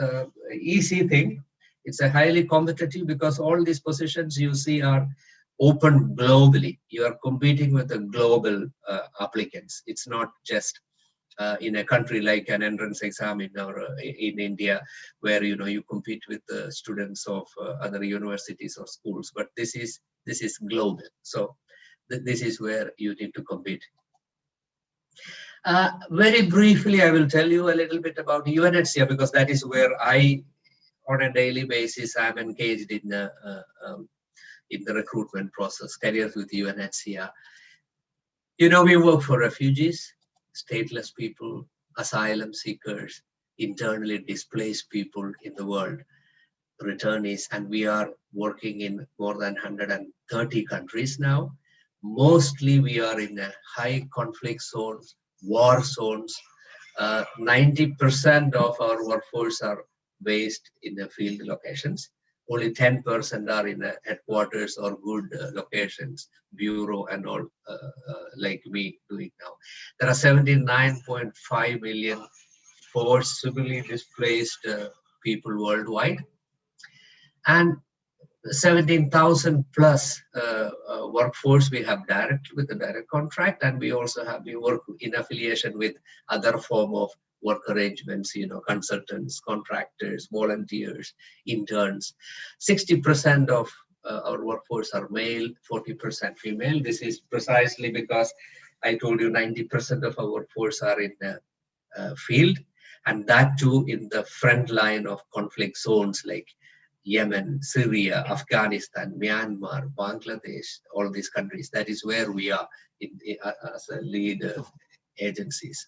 easy thing. It's a highly competitive, because all these positions you see are open globally. You are competing with the global applicants. It's not just in a country like an entrance exam in India, where you compete with the students of other universities or schools. But this is global. So this is where you need to compete. Very briefly, I will tell you a little bit about UNHCR because that is where on a daily basis, I'm engaged in the recruitment process, careers with UNHCR. You know, we work for refugees, stateless people, asylum seekers, internally displaced people in the world, returnees, and we are working in more than 130 countries now. Mostly we are in high conflict zones, war zones. 90% of our workforce are based in the field locations. Only 10% are in headquarters or good locations, bureau and all, like we doing now. There are 79.5 million forcibly displaced people worldwide, and 17,000 plus workforce we have direct with a direct contract, and we also have we work in affiliation with other form of work arrangements, you know, consultants, contractors, volunteers, interns. 60% of our workforce are male, 40% female. This is precisely because I told you 90% of our workforce are in the field, and that too in the front line of conflict zones like Yemen, Syria, Afghanistan, Myanmar, Bangladesh, all these countries. That is where we are as a lead agencies.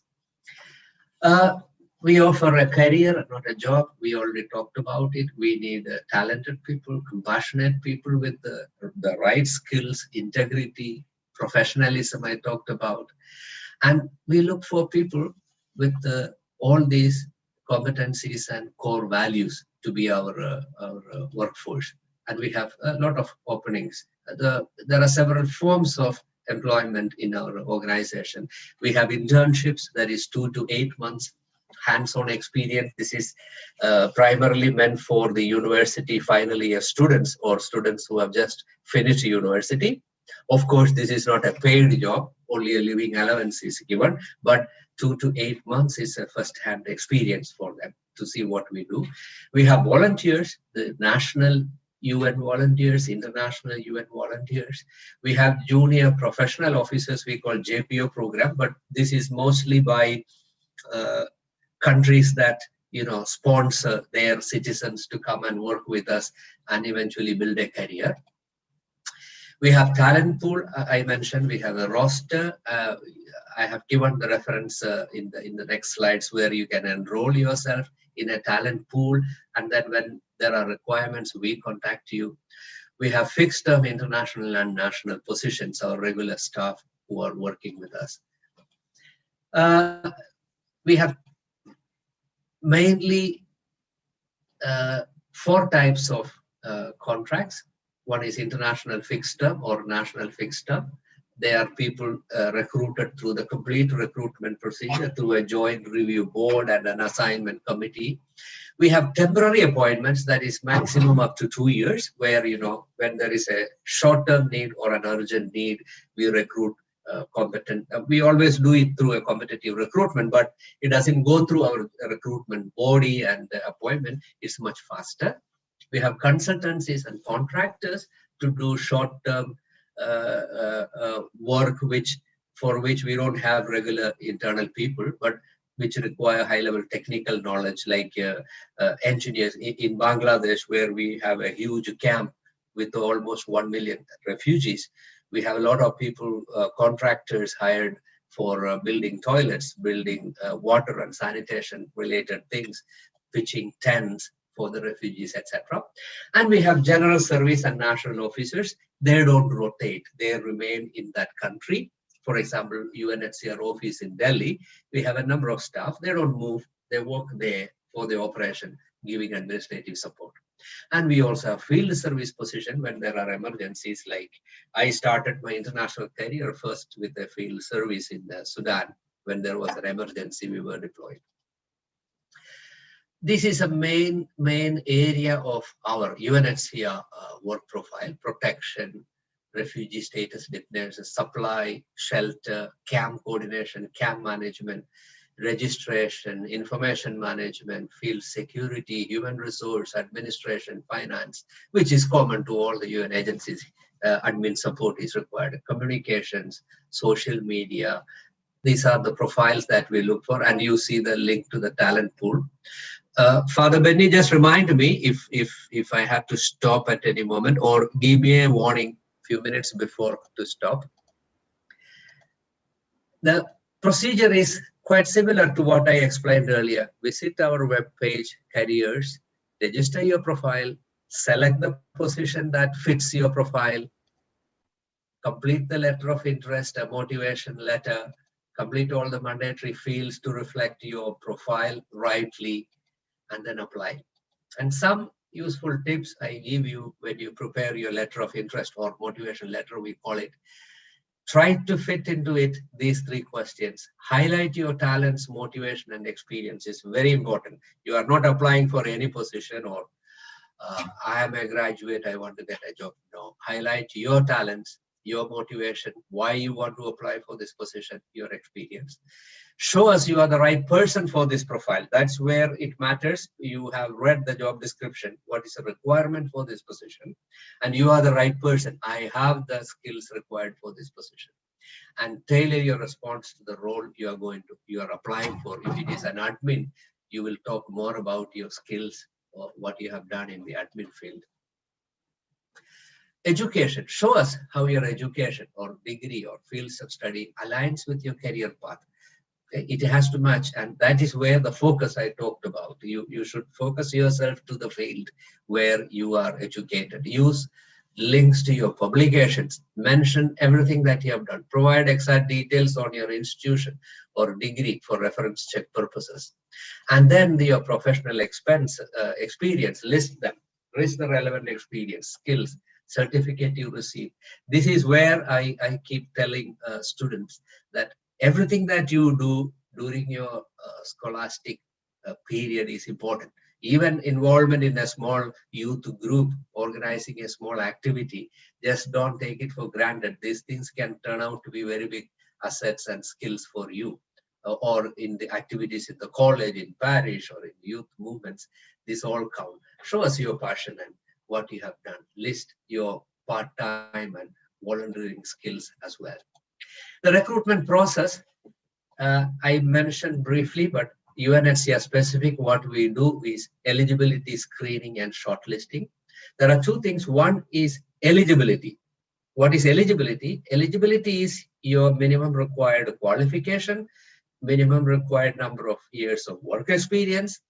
We offer a career, not a job. We already talked about it. We need talented people, compassionate people with the right skills, integrity, professionalism I talked about. And we look for people with all these competencies and core values to be our workforce. And we have a lot of openings. There are several forms of employment in our organization. We have internships, that is 2 to 8 months, hands-on experience. This is primarily meant for the university final year students or students who have just finished university. Of course, this is not a paid job, only a living allowance is given, but 2 to 8 months is a first-hand experience for them to see what we do. We have volunteers, the national UN volunteers, international UN volunteers. We have junior professional officers we call JPO program, but this is mostly by countries that, you know, sponsor their citizens to come and work with us and eventually build a career. We have talent pool. I mentioned we have a roster. I have given the reference in the next slides where you can enroll yourself in a talent pool, and then when there are requirements, we contact you. We have fixed term international and national positions, our regular staff who are working with us. We have mainly 4 types of contracts. One is international fixed term or national fixed term. They are people recruited through the complete recruitment procedure through a joint review board and an assignment committee. We have temporary appointments, that is maximum up to 2 years, where, you know, when there is a short-term need or an urgent need, we recruit competent. We always do it through a competitive recruitment, but it doesn't go through our recruitment body and the appointment. It's much faster. We have consultancies and contractors to do short-term work for which we don't have regular internal people, but which require high-level technical knowledge, like engineers in Bangladesh, where we have a huge camp with almost 1 million refugees. We have a lot of people, contractors hired for building toilets, building water and sanitation related things, pitching tents for the refugees, etc. And we have general service and national officers. They don't rotate, they remain in that country. For example, UNHCR office in Delhi, we have a number of staff. They don't move, they work there for the operation, giving administrative support. And we also have field service position when there are emergencies. Like I started my international career first with a field service in Sudan. When there was an emergency, we were deployed. This is a main area of our UNHCR work profile: protection, refugee status declaration, supply, shelter, camp coordination, camp management, registration, information management, field security, human resource, administration, finance, which is common to all the UN agencies. Admin support is required, communications, social media, These are the profiles that we look for, and you see the link to the talent pool. Father Benny, just remind me if I have to stop at any moment, or give me a warning few minutes before to stop. The procedure is quite similar to what I explained earlier. Visit our webpage, careers, register your profile, select the position that fits your profile, complete the letter of interest, a motivation letter, complete all the mandatory fields to reflect your profile rightly, and then apply. And some useful tips I give you when you prepare your letter of interest or motivation letter, we call it. Try to fit into it these 3 questions. Highlight your talents, motivation, and experience is very important. You are not applying for any position or I am a graduate, I want to get a job. No, highlight your talents, your motivation, why you want to apply for this position, your experience. Show us you are the right person for this profile. That's where it matters. You have read the job description, what is the requirement for this position, and you are the right person. I have the skills required for this position. And tailor your response to the role you are applying for. If it is an admin, you will talk more about your skills or what you have done in the admin field. Education. Show us how your education or degree or fields of study aligns with your career path. It has to match, and that is where the focus I talked about. You should focus yourself to the field where you are educated. Use links to your publications. Mention everything that you have done. Provide exact details on your institution or degree for reference check purposes. And then your professional experience, list them. List the relevant experience, skills, certificate you receive. This is where I keep telling students that everything that you do during your scholastic period is important. Even involvement in a small youth group, organizing a small activity, just don't take it for granted. These things can turn out to be very big assets and skills for you. Or in the activities in the college, in parish, or in youth movements, this all count. Show us your passion and what you have done. List your part-time and volunteering skills as well. The recruitment process, I mentioned briefly, but UNHCR specific, what we do is eligibility screening and shortlisting. There are 2 things. One is eligibility. What is eligibility? Eligibility is your minimum required qualification, minimum required number of years of work experience,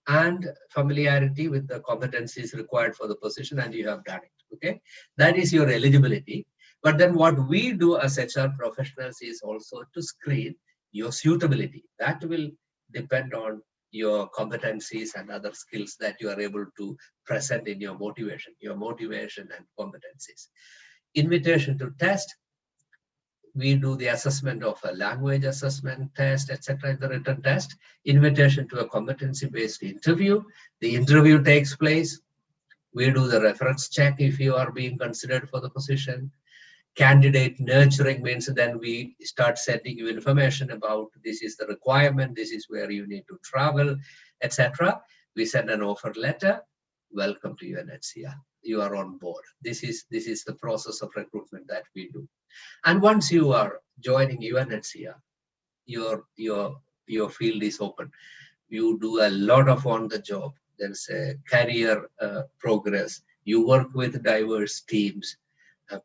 and familiarity with the competencies required for the position, and you have done it. Okay, that is your eligibility. But then what we do as HR professionals is also to screen your suitability. That will depend on your competencies and other skills that you are able to present in your motivation and competencies. Invitation to test. We do the assessment of a language assessment test, etc. in the written test. Invitation to a competency-based interview. The interview takes place. We do the reference check if you are being considered for the position. Candidate nurturing means then we start sending you information about this is the requirement, this is where you need to travel, etc. We send an offer letter. Welcome to UNHCR. You are on board. This is the process of recruitment that we do. And once you are joining UNHCR, your field is open. You do a lot of on the job. There's a career progress. You work with diverse teams.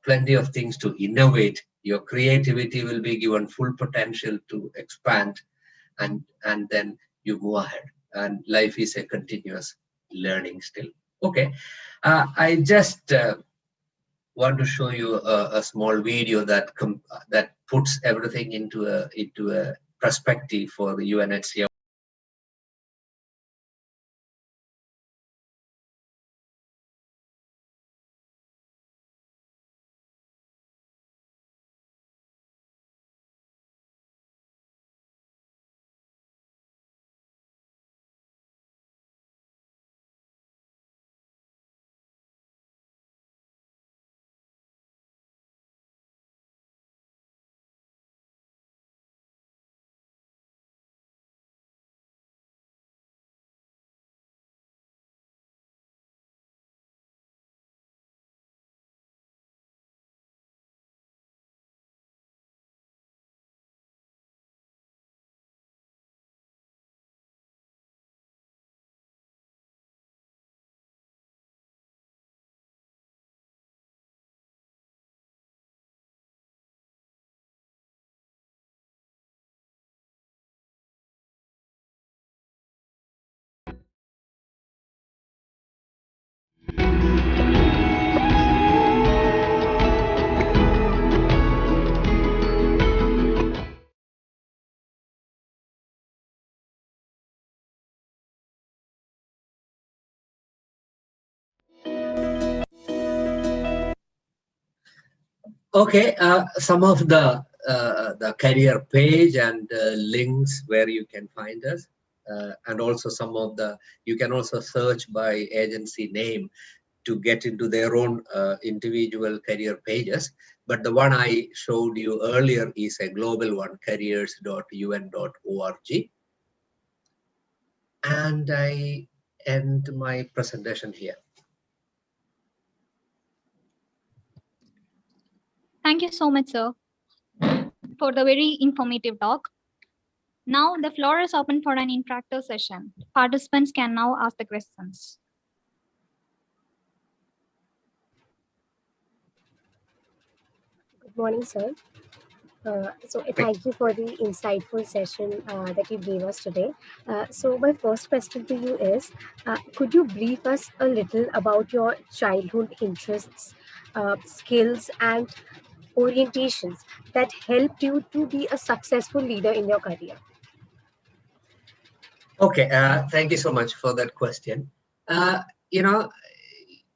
Plenty of things to innovate. Your creativity will be given full potential to expand, and then you move ahead. And life is a continuous learning still. Okay, I just want to show you a small video that puts everything into a perspective for the UNHCR. Okay, some of the career page and links where you can find us, and also some of the, you can also search by agency name to get into their own individual career pages. But the one I showed you earlier is a global one, careers.un.org. And I end my presentation here. Thank you so much, sir, for the very informative talk. Now the floor is open for an interactive session. Participants can now ask the questions. Good morning, sir. Thank you for the insightful session that you gave us today. So my first question to you is, could you brief us a little about your childhood interests, skills, and orientations that helped you to be a successful leader in your career? Okay, thank you so much for that question. You know,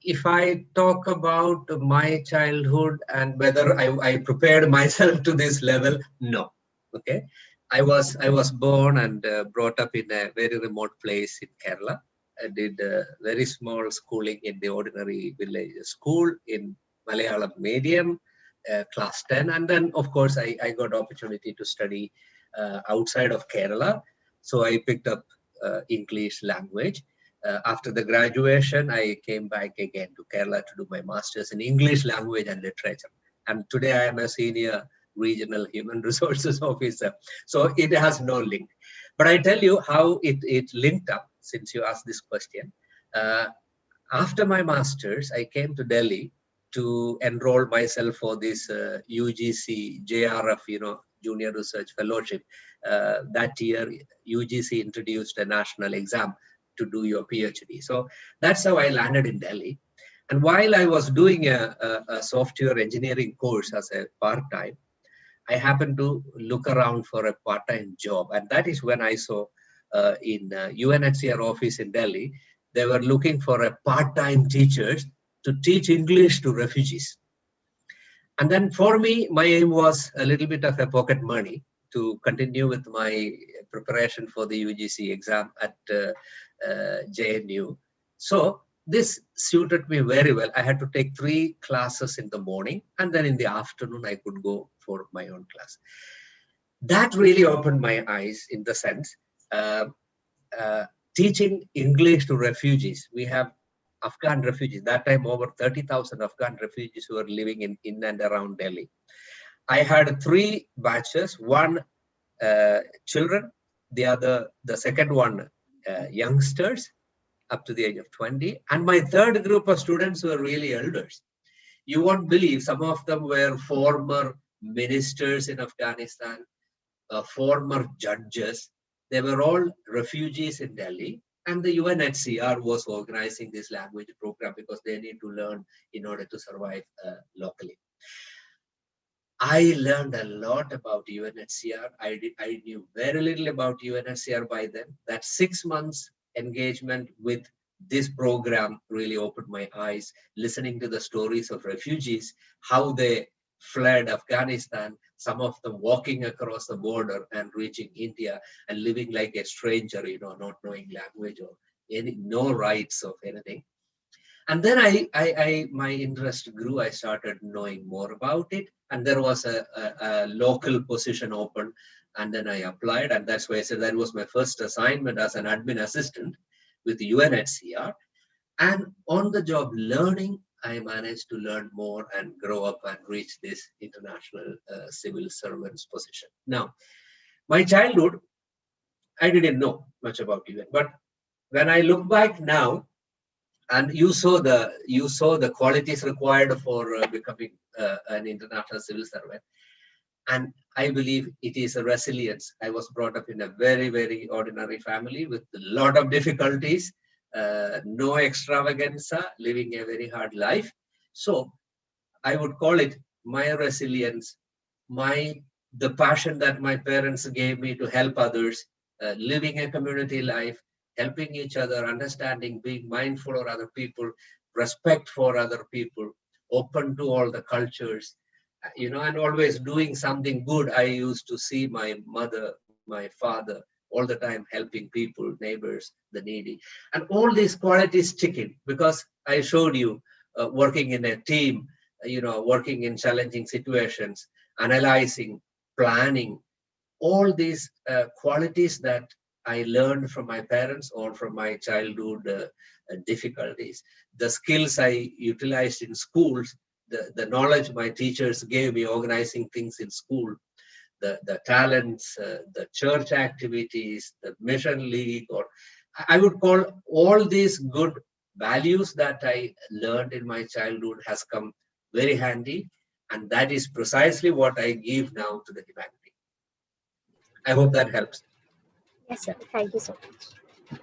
if I talk about my childhood and whether I prepared myself to this level, no. Okay, I was born and brought up in a very remote place in Kerala. I did very small schooling in the ordinary village school in Malayalam medium, class 10, and then of course I got opportunity to study outside of Kerala. So I picked up English language. After the graduation, I came back again to Kerala to do my master's in English language and literature. And today I am a senior regional human resources officer. So it has no link. But I tell you how it linked up, since you asked this question. After my master's, I came to Delhi to enroll myself for this UGC JRF, Junior Research Fellowship. That year, UGC introduced a national exam to do your PhD. So that's how I landed in Delhi. And while I was doing a software engineering course as a part-time, I happened to look around for a part-time job. And that is when I saw in UNHCR office in Delhi, they were looking for a part-time teachers to teach English to refugees. And then for me, my aim was a little bit of a pocket money to continue with my preparation for the UGC exam at JNU. So this suited me very well. I had to take 3 classes in the morning, and then in the afternoon, I could go for my own class. That really opened my eyes in the sense, teaching English to refugees. We have Afghan refugees, that time over 30,000 Afghan refugees who were living in and around Delhi. I had 3 batches, one children, the second one youngsters up to the age of 20, and my third group of students were really elders. You won't believe, some of them were former ministers in Afghanistan, former judges. They were all refugees in Delhi, and the UNHCR was organizing this language program because they need to learn in order to survive locally. I learned a lot about UNHCR. I knew very little about UNHCR by then. That 6 months engagement with this program really opened my eyes, listening to the stories of refugees, how they fled Afghanistan, some of them walking across the border and reaching India and living like a stranger, not knowing language or no rights of anything. And then my interest grew. I started knowing more about it. And there was a local position open. And then I applied. And that's why I said that was my first assignment as an admin assistant with the UNHCR. And on the job learning, I managed to learn more and grow up and reach this international civil servants position. Now, my childhood, I didn't know much about UN. But when I look back now, and you saw the qualities required for becoming an international civil servant. And I believe it is a resilience. I was brought up in a very, very ordinary family with a lot of difficulties, no extravaganza, living a very hard life. So I would call it my resilience, the passion that my parents gave me to help others, living a community life, helping each other, understanding, being mindful of other people, respect for other people, open to all the cultures, and always doing something good. I used to see my mother, my father, all the time helping people, neighbors, the needy. And all these qualities stick in because I showed you working in a team, working in challenging situations, analyzing, planning, all these qualities that I learned from my parents or from my childhood difficulties, the skills I utilized in schools, the knowledge my teachers gave me organizing things in school, the talents, the church activities, the mission league, or I would call all these good values that I learned in my childhood has come very handy. And that is precisely what I give now to the humanity. I hope that helps. Yes, sir. Thank you so much.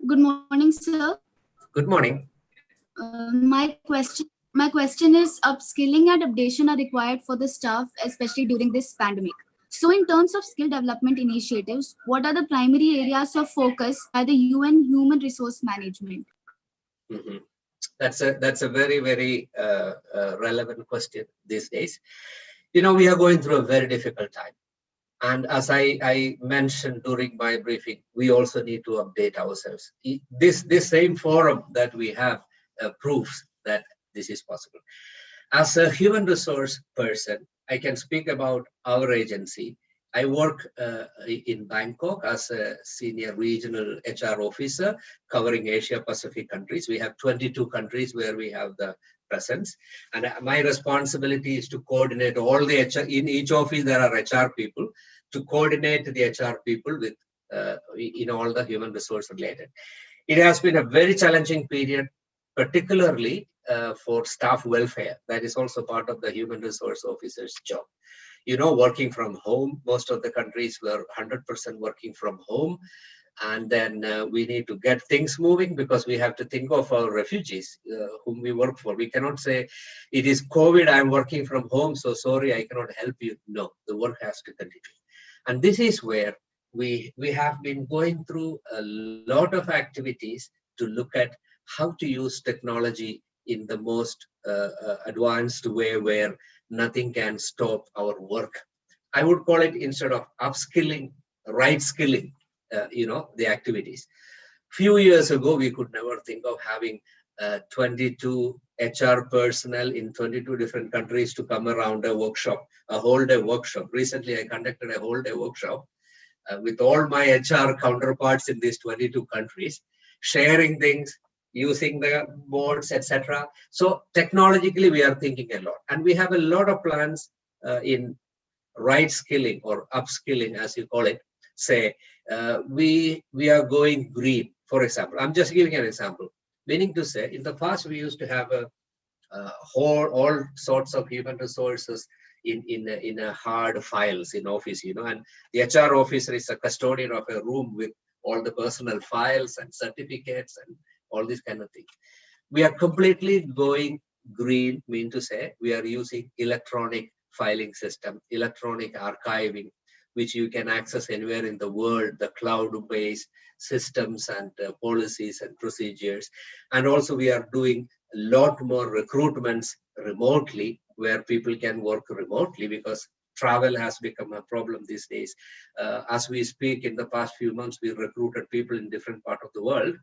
Good morning, sir. Good morning. My question is upskilling and updation are required for the staff, especially during this pandemic. So in terms of skill development initiatives, what are the primary areas of focus by the UN Human Resource Management? Mm-hmm. That's a very, very relevant question these days. We are going through a very difficult time. And as I mentioned during my briefing, we also need to update ourselves. This same forum that we have proves that this is possible. As a human resource person, I can speak about our agency. I work in Bangkok as a senior regional HR officer covering Asia Pacific countries. We have 22 countries where we have the presence. And my responsibility is to coordinate all the HR. In each office, there are HR people, to coordinate the HR people with in all the human resource related. It has been a very challenging period, particularly for staff welfare. That is also part of the human resource officer's job. Working from home, most of the countries were 100% working from home. And then we need to get things moving because we have to think of our refugees whom we work for. We cannot say, it is COVID, I'm working from home, so sorry, I cannot help you. No, the work has to continue. And this is where we have been going through a lot of activities to look at how to use technology in the most advanced way where nothing can stop our work. I would call it, instead of upskilling, right skilling, the activities. Few years ago, we could never think of having 22 HR personnel in 22 different countries to come around a workshop, a whole day workshop. Recently, I conducted a whole day workshop with all my HR counterparts in these 22 countries, sharing things, using the boards, etc. So technologically, we are thinking a lot. And we have a lot of plans in right skilling or upskilling, as you call it. Say, we are going green, for example. I'm just giving an example. Meaning to say, in the past, we used to have all sorts of human resources in a hard files in office, and the HR officer is a custodian of a room with all the personal files and certificates and all these kind of things. We are completely going green, mean to say, we are using electronic filing system, electronic archiving, which you can access anywhere in the world, the cloud-based systems and policies and procedures. And also we are doing a lot more recruitments remotely, where people can work remotely because travel has become a problem these days. As we speak, in the past few months, we recruited people in different parts of the world,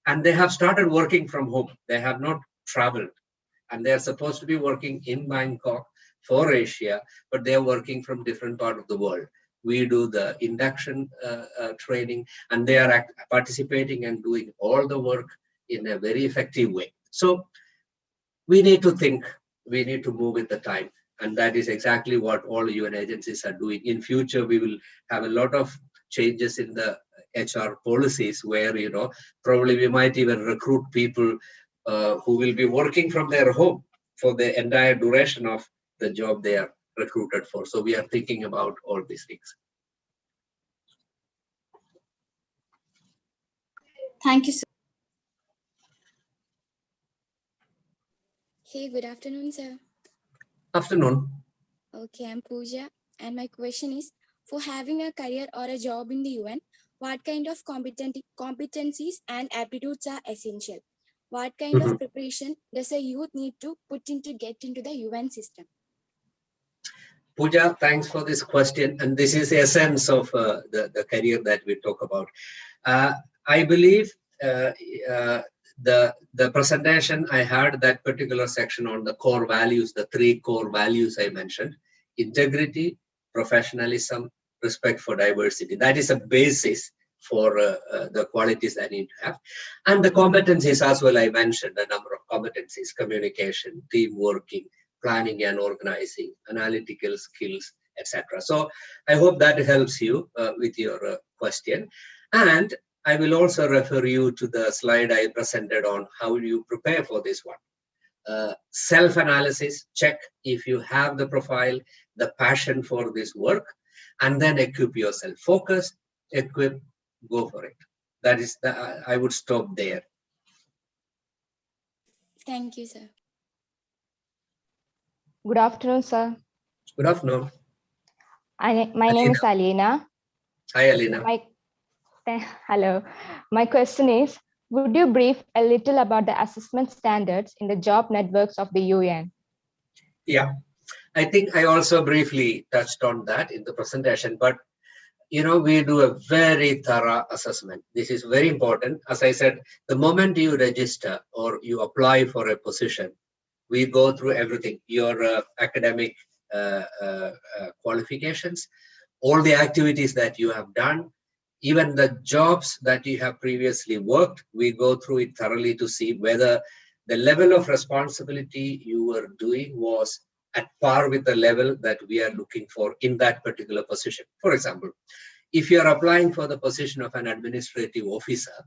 and they have started working from home. They have not traveled, and they're supposed to be working in Bangkok for Asia, but they're working from different part of the world. We do the induction training, and they are participating and doing all the work in a very effective way. So we need to think, we need to move with the time. And that is exactly what all UN agencies are doing. In future, we will have a lot of changes in the HR policies where, probably we might even recruit people who will be working from their home for the entire duration of the job they are recruited for. So we are thinking about all these things. Thank you, sir. Hey, good afternoon, sir. Afternoon. Okay, I'm Pooja, and my question is, for having a career or a job in the UN, what kind of competencies and aptitudes are essential? What kind of preparation does a youth need to put in to get into the UN system? Pooja, thanks for this question. And this is the essence of the career that we talk about. I believe the presentation I had, that particular section on the core values, the 3 core values I mentioned: integrity, professionalism, respect for diversity. That is a basis for the qualities I need to have. And the competencies as well, I mentioned a number of competencies: communication, team working, planning and organizing, analytical skills, etc. So I hope that helps you with your question. And I will also refer you to the slide I presented on how you prepare for this one. Self-analysis, check if you have the profile, the passion for this work, and then equip yourself. Focus, equip, go for it. That is, I would stop there. Thank you, sir. Good afternoon, sir. Good afternoon. My name is Alina. Hi, Alina. Hello. My question is, would you brief a little about the assessment standards in the job networks of the UN? Yeah, I think I also briefly touched on that in the presentation, but we do a very thorough assessment. This is very important. As I said, the moment you register or you apply for a position, we go through everything: your academic qualifications, all the activities that you have done, even the jobs that you have previously worked. We go through it thoroughly to see whether the level of responsibility you were doing was at par with the level that we are looking for in that particular position. For example, if you are applying for the position of an administrative officer,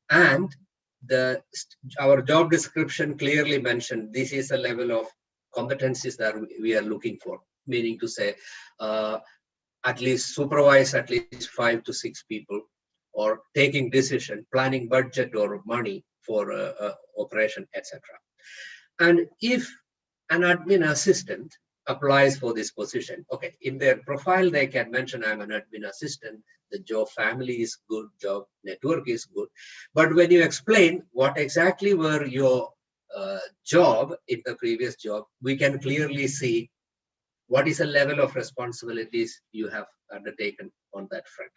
and our job description clearly mentioned this is a level of competencies that we are looking for, meaning to say at least supervise at least 5 to 6 people, or taking decision, planning budget or money for operation, etc. And if an admin assistant applies for this position, okay, in their profile they can mention I'm an admin assistant, the job family is good, job network is good. But when you explain what exactly were your job in the previous job, we can clearly see what is the level of responsibilities you have undertaken on that front.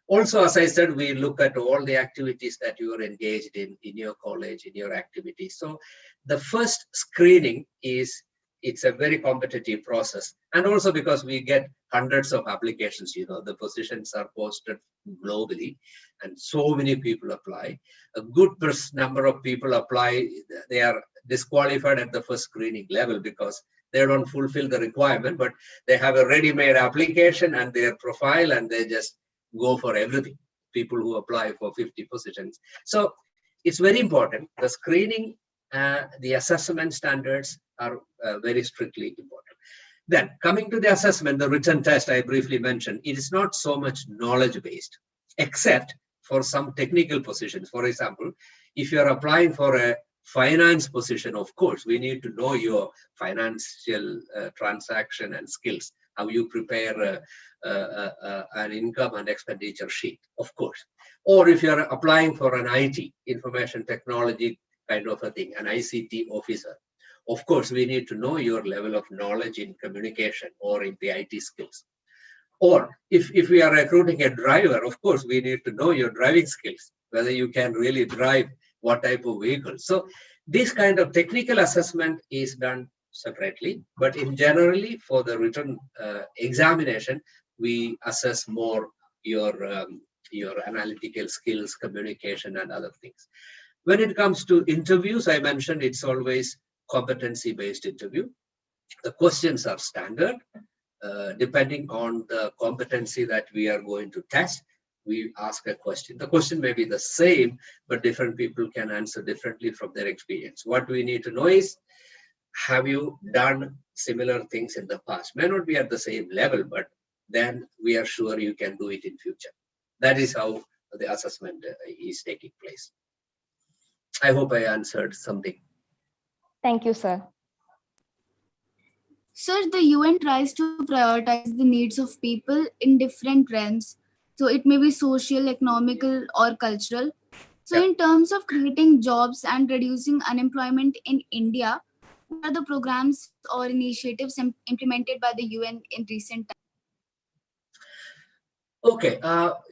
Also, as I said, we look at all the activities that you are engaged in your college, in your activities. So the first screening it's a very competitive process. And also because we get hundreds of applications, the positions are posted globally and so many people apply. A good number of people apply, they are disqualified at the first screening level because they don't fulfill the requirement, but they have a ready-made application and their profile and they just go for everything. People who apply for 50 positions. So it's very important. The screening, the assessment standards are very strictly important. Then coming to the assessment, the written test I briefly mentioned, it is not so much knowledge-based, except for some technical positions. For example, if you're applying for a finance position, of course, we need to know your financial transaction and skills, how you prepare an income and expenditure sheet, of course. Or if you're applying for an IT, information technology kind of a thing, an ICT officer, of course, we need to know your level of knowledge in communication or in the IT skills. Or if we are recruiting a driver, of course, we need to know your driving skills, whether you can really drive what type of vehicle. So this kind of technical assessment is done separately, but in generally for the written examination, we assess more your analytical skills, communication, and other things. When it comes to interviews, I mentioned it's always competency-based interview. The questions are standard. Depending on the competency that we are going to test, we ask a question. The question may be the same, but different people can answer differently from their experience. What we need to know is, have you done similar things in the past? May not be at the same level, but then we are sure you can do it in future. That is how the assessment is taking place. I hope I answered something. Thank you, sir. Sir, the UN tries to prioritize the needs of people in different realms. So it may be social, economical, or cultural. So in terms of creating jobs and reducing unemployment in India, what are the programs or initiatives implemented by the UN in recent times? Okay,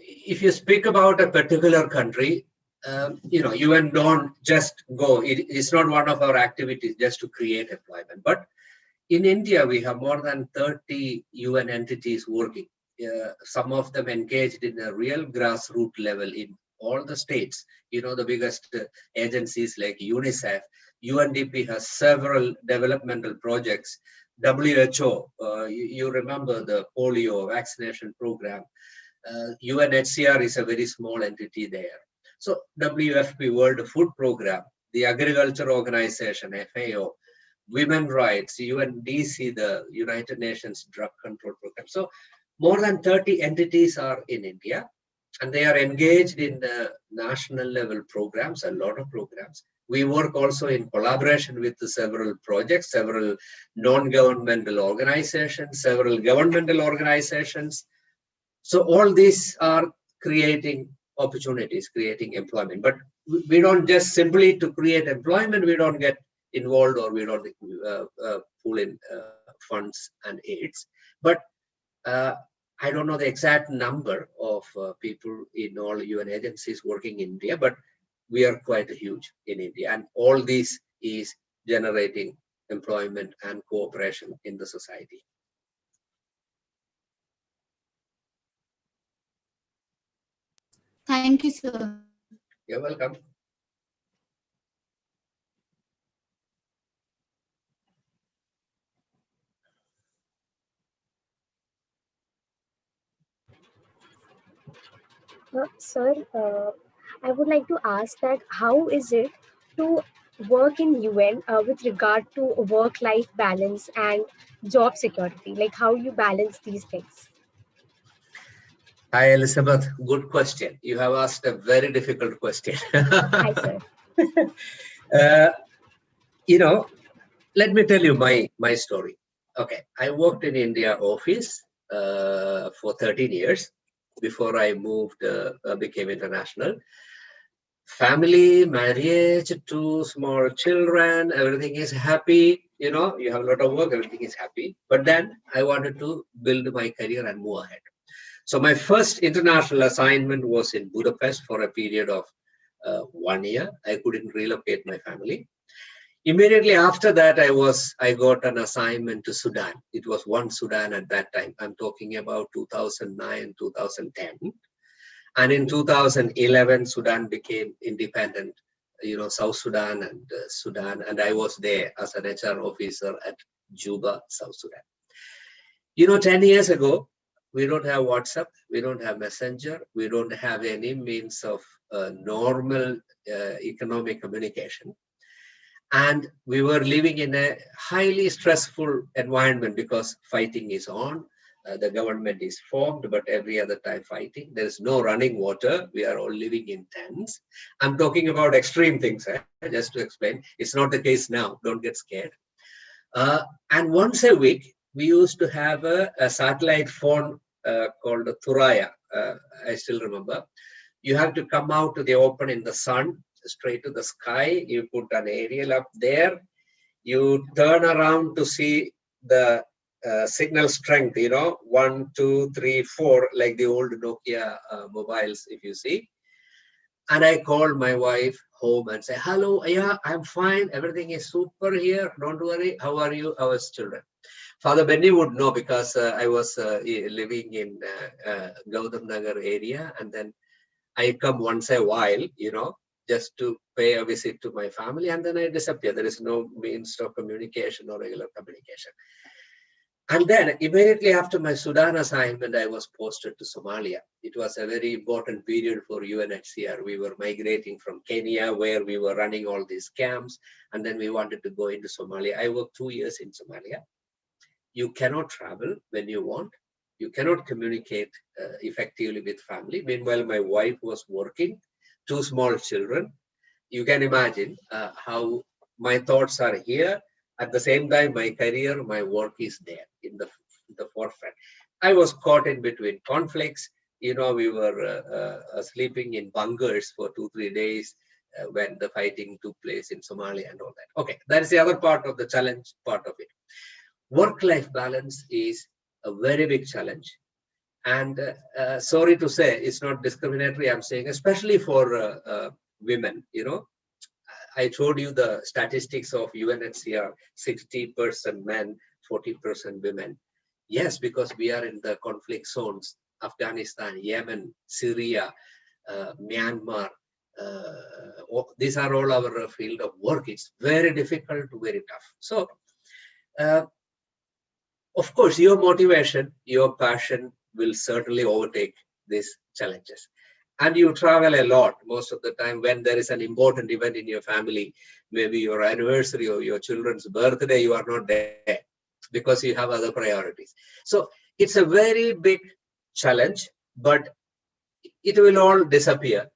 if you speak about a particular country, UN don't just go. It's not one of our activities just to create employment. But in India, we have more than 30 UN entities working. Some of them engaged in a real grassroots level in all the states. The biggest agencies like UNICEF, UNDP has several developmental projects. WHO, you remember the polio vaccination program. UNHCR is a very small entity there. So WFP, World Food Program, the Agriculture Organization, FAO, Women Rights, UNDC, the United Nations Drug Control Program. So more than 30 entities are in India, and they are engaged in the national level programs, a lot of programs. We work also in collaboration with several projects, several non-governmental organizations, several governmental organizations. So all these are creating opportunities, creating employment. But we don't just simply to create employment, we don't get involved or we don't pull in funds and aids. But I don't know the exact number of people in all UN agencies working in India, but we are quite huge in India. And all this is generating employment and cooperation in the society. Thank you, sir. You're welcome. Sir, I would like to ask that how is it to work in UN with regard to work-life balance and job security? Like how you balance these things? Hi, Elizabeth. Good question. You have asked a very difficult question. Hi, sir. Let me tell you my story. Okay, I worked in India office for 13 years before I moved, became international. Family, marriage, 2 small children, everything is happy. You have a lot of work, everything is happy. But then I wanted to build my career and move ahead. So my first international assignment was in Budapest for a period of 1 year. I couldn't relocate my family. Immediately after that, I got an assignment to Sudan. It was one Sudan at that time. I'm talking about 2009, 2010. And in 2011, Sudan became independent, South Sudan and Sudan. And I was there as an HR officer at Juba, South Sudan. 10 years ago, we don't have WhatsApp, we don't have Messenger, we don't have any means of normal economic communication. And we were living in a highly stressful environment because fighting is on, the government is formed, but every other time fighting. There is no running water. We are all living in tents. I'm talking about extreme things, just to explain. It's not the case now. Don't get scared. And once a week, we used to have a satellite phone called Thuraya. I still remember. You have to come out to the open in the sun, straight to the sky. You put an aerial up there. You turn around to see the signal strength, 1, 2, 3, 4, like the old Nokia mobiles, if you see. And I called my wife home and say, hello, yeah, I'm fine. Everything is super here. Don't worry. How are you? How is children? Father Benny would know because I was living in Gautam Nagar area. And then I come once a while, just to pay a visit to my family. And then I disappear. There is no means of communication or regular communication. And then immediately after my Sudan assignment, I was posted to Somalia. It was a very important period for UNHCR. We were migrating from Kenya, where we were running all these camps. And then we wanted to go into Somalia. I worked 2 years in Somalia. You cannot travel when you want. You cannot communicate effectively with family. Meanwhile, my wife was working, 2 small children. You can imagine how my thoughts are here. At the same time, my career, my work is there in the forefront. I was caught in between conflicts. we were sleeping in bunkers for 2-3 days when the fighting took place in Somalia and all that. Okay, that is the other part of the challenge part of it. Work-life balance is a very big challenge. And sorry to say, it's not discriminatory, I'm saying, especially for women, I told you the statistics of UNHCR, 60% men, 40% women. Yes, because we are in the conflict zones, Afghanistan, Yemen, Syria, Myanmar. These are all our field of work. It's very difficult, very tough. So, of course, your motivation, your passion will certainly overtake these challenges. And you travel a lot most of the time when there is an important event in your family, maybe your anniversary or your children's birthday, you are not there because you have other priorities. So it's a very big challenge, but it will all disappear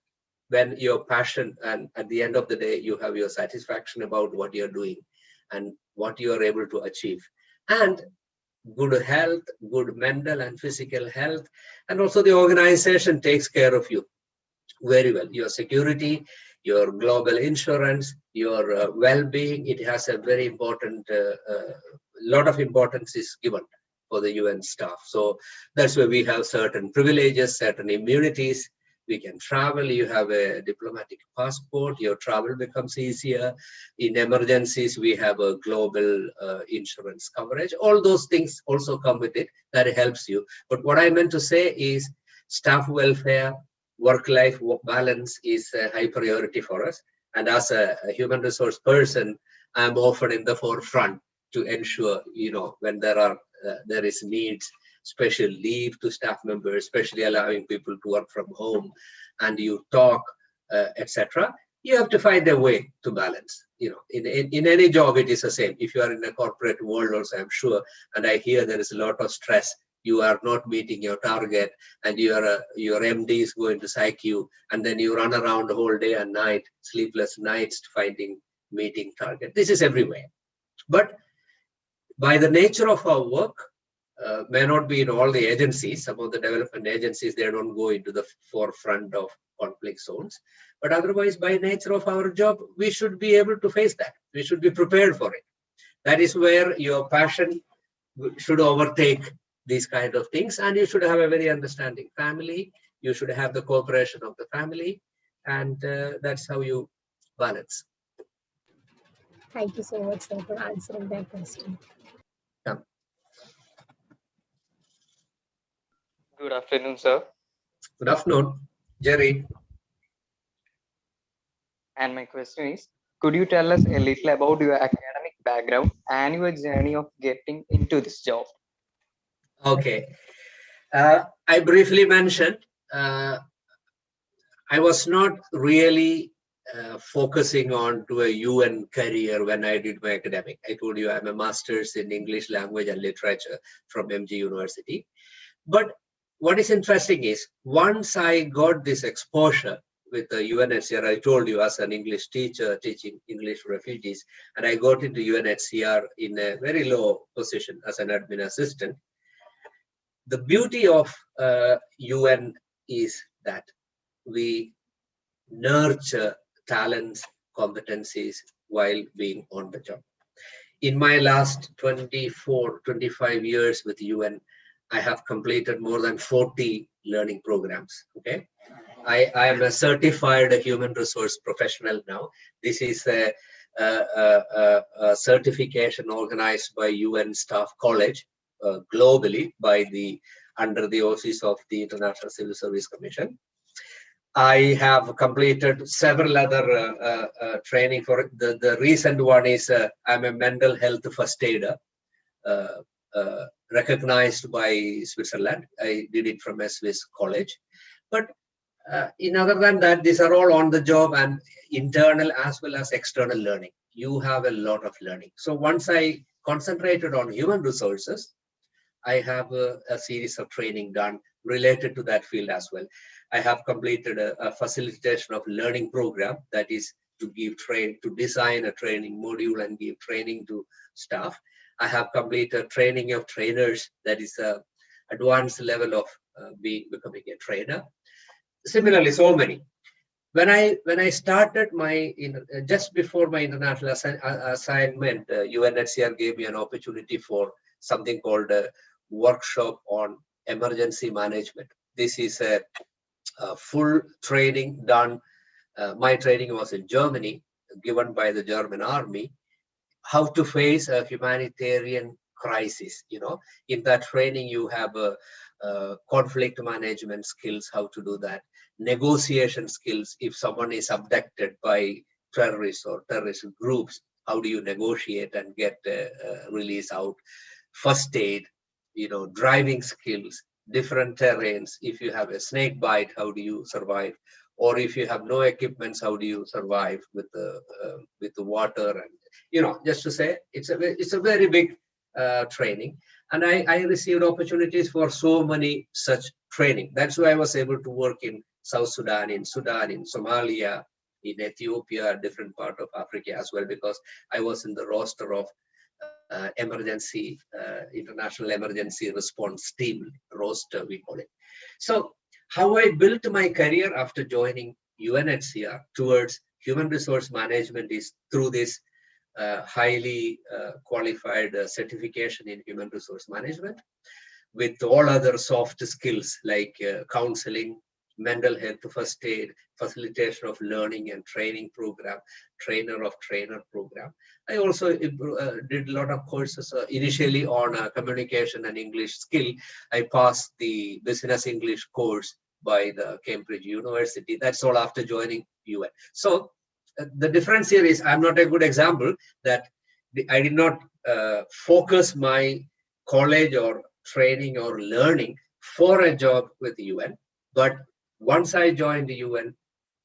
when your passion, and at the end of the day, you have your satisfaction about what you're doing and what you are able to achieve. And good health, good mental and physical health, and also the organization takes care of you very well. Your security, your global insurance, your well-being, it has a very important, lot of importance is given for the UN staff. So that's where we have certain privileges, certain immunities. We can travel, you have a diplomatic passport, your travel becomes easier. In emergencies, we have a global insurance coverage. All those things also come with it, that helps you. But what I meant to say is staff welfare, work-life balance is a high priority for us. And as a human resource person, I'm often in the forefront to ensure, when there is needs, special leave to staff members, especially allowing people to work from home, and you talk, etc. You have to find a way to balance. In any job, it is the same. If you are in a corporate world also, I'm sure, and I hear there is a lot of stress. You are not meeting your target, and your MD is going to sack you, and then you run around the whole day and night, sleepless nights, finding meeting target. This is everywhere. But by the nature of our work, may not be in all the agencies. Some of the development agencies, they don't go into the forefront of conflict zones. But otherwise, by nature of our job, we should be able to face that. We should be prepared for it. That is where your passion should overtake these kind of things. And you should have a very understanding family. You should have the cooperation of the family. And that's how you balance. Thank you so much, sir, for answering that question. Yeah. Good afternoon, sir. Good afternoon, Jerry. And my question is, could you tell us a little about your academic background and your journey of getting into this job? Okay. I briefly mentioned, I was not really focusing on to a UN career when I did my academic. I told you I'm a master's in English language and literature from MG University. But what is interesting is once I got this exposure with the UNHCR, I told you as an English teacher teaching English refugees, and I got into UNHCR in a very low position as an admin assistant. The beauty of UN is that we nurture talents, competencies while being on the job. In my last 25 years with UN, I have completed more than 40 learning programs. Okay, I am a certified human resource professional now. This is a certification organized by UN Staff College globally under the auspices of the International Civil Service Commission. I have completed several other training for it. The recent one is I'm a mental health first aider, recognized by Switzerland. I did it from a Swiss college. But in other than that, these are all on the job and internal as well as external learning. You have a lot of learning. So once I concentrated on human resources, I have a series of training done related to that field as well. I have completed a facilitation of learning program, that is to design a training module and give training to staff. I have completed training of trainers, that is advanced level of becoming a trainer. Similarly, so many. When I started my just before my international assignment, UNHCR gave me an opportunity for something called a workshop on emergency management. This is a full training done. My training was in Germany, given by the German army, how to face a humanitarian crisis. In that training, you have conflict management skills, how to do that, negotiation skills. If someone is abducted by terrorists or terrorist groups, how do you negotiate and get release out? First aid, driving skills, different terrains. If you have a snake bite, how do you survive? Or if you have no equipments, how do you survive with the water? And just to say, it's a very big training. And I received opportunities for so many such training. That's why I was able to work in South Sudan, in Somalia, in Ethiopia, different part of Africa as well, because I was in the roster of international emergency response team roster, we call it. So how I built my career after joining UNHCR towards human resource management is through this highly qualified certification in human resource management, with all other soft skills like counseling, mental health, first aid, facilitation of learning and training program, trainer of trainer program. I also did a lot of courses initially on communication and English skill. I passed the business English course by the Cambridge University. That's all after joining UN. So the difference here is I'm not a good example that I did not focus my college or training or learning for a job with the UN. But once I joined the UN,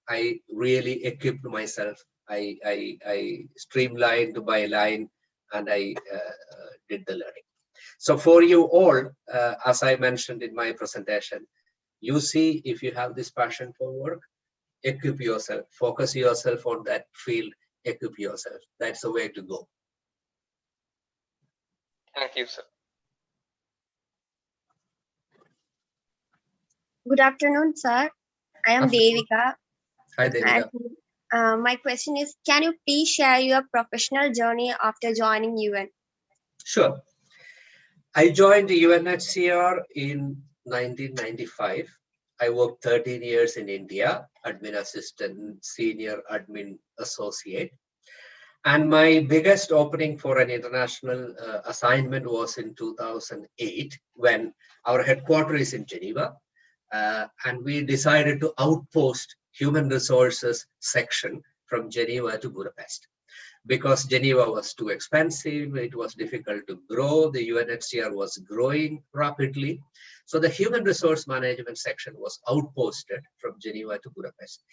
I really equipped myself. I streamlined my line and I did the learning. So for you all, as I mentioned in my presentation, you see if you have this passion for work, equip yourself, focus yourself on that field, equip yourself. That's the way to go. Thank you, sir. Good afternoon, sir. I am Devika. Hi, Devika. My question is, can you please share your professional journey after joining UN? Sure. I joined the UNHCR in 1995. I worked 13 years in India, admin assistant, senior admin associate. And my biggest opening for an international assignment was in 2008, when our headquarters is in Geneva. And we decided to outpost human resources section from Geneva to Budapest. Because Geneva was too expensive, it was difficult to grow, the UNHCR was growing rapidly. So the human resource management section was outposted from Geneva to Budapest.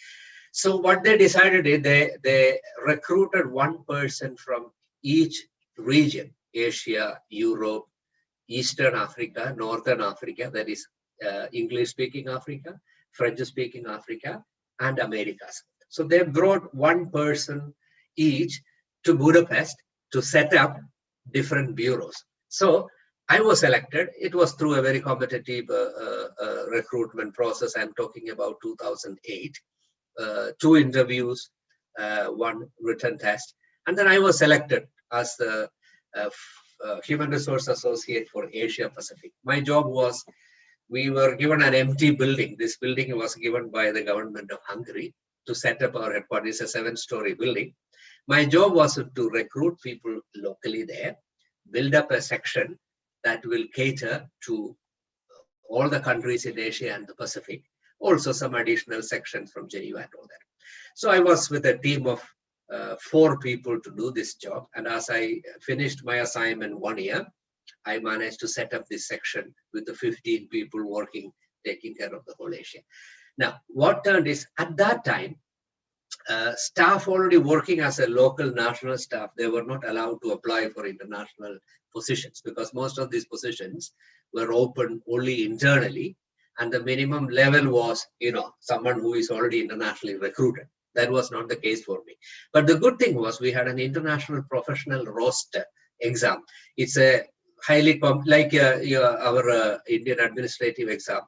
So what they decided is they recruited one person from each region, Asia, Europe, Eastern Africa, Northern Africa, that is English-speaking Africa, French-speaking Africa, and Americas. So they brought one person each to Budapest to set up different bureaus. So I was selected. It was through a very competitive recruitment process. I'm talking about 2008. 2 interviews, 1 written test. And then I was selected as the Human Resource Associate for Asia Pacific. My job was, we were given an empty building. This building was given by the government of Hungary to set up our headquarters. It's a 7-story building. My job was to recruit people locally there, build up a section that will cater to all the countries in Asia and the Pacific, also some additional sections from Geneva and all that. So I was with a team of 4 people to do this job. And as I finished my assignment 1 year, I managed to set up this section with the 15 people working, taking care of the whole Asia. Now, what turned is, at that time, staff already working as a local national staff, they were not allowed to apply for international positions because most of these positions were open only internally. And the minimum level was, someone who is already internationally recruited. That was not the case for me. But the good thing was we had an international professional roster exam. It's a highly like our Indian administrative exam.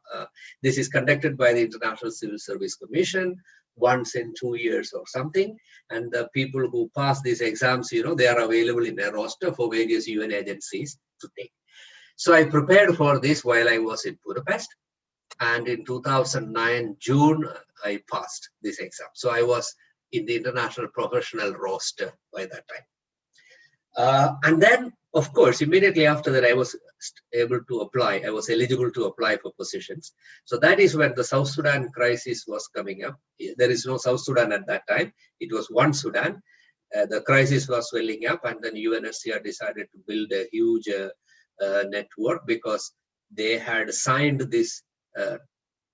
This is conducted by the International Civil Service Commission once in 2 years or something. And the people who pass these exams, they are available in a roster for various UN agencies to take. So I prepared for this while I was in Budapest. And in 2009, June, I passed this exam. So I was in the international professional roster by that time. And then, of course, immediately after that, I was able to apply. I was eligible to apply for positions. So that is when the South Sudan crisis was coming up. There is no South Sudan at that time. It was one Sudan. The crisis was swelling up, and then UNHCR decided to build a huge network because they had signed this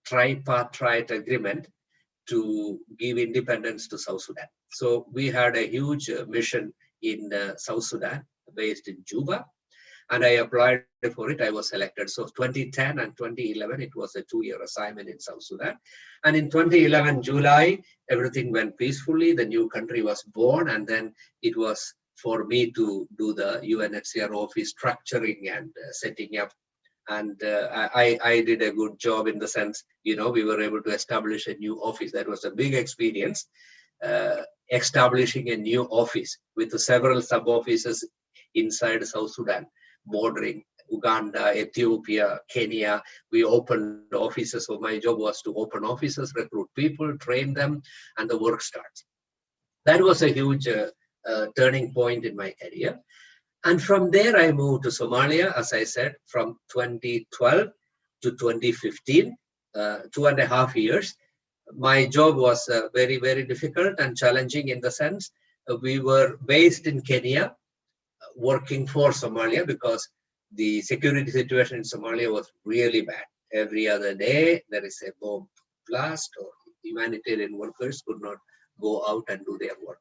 tripartite agreement to give independence to South Sudan. So we had a huge mission in South Sudan based in Juba, and I applied for it. I was selected. So 2010 and 2011, it was a 2-year assignment in South Sudan. And in 2011, July, everything went peacefully. The new country was born, and then it was for me to do the UNHCR office structuring and setting up. And I did a good job in the sense, we were able to establish a new office. That was a big experience, establishing a new office with several sub-offices inside South Sudan, bordering Uganda, Ethiopia, Kenya. We opened offices. So my job was to open offices, recruit people, train them, and the work starts. That was a huge turning point in my career. And from there, I moved to Somalia, as I said, from 2012 to 2015, 2.5 years. My job was very, very difficult and challenging in the sense we were based in Kenya, working for Somalia because the security situation in Somalia was really bad. Every other day, there is a bomb blast, or humanitarian workers could not go out and do their work.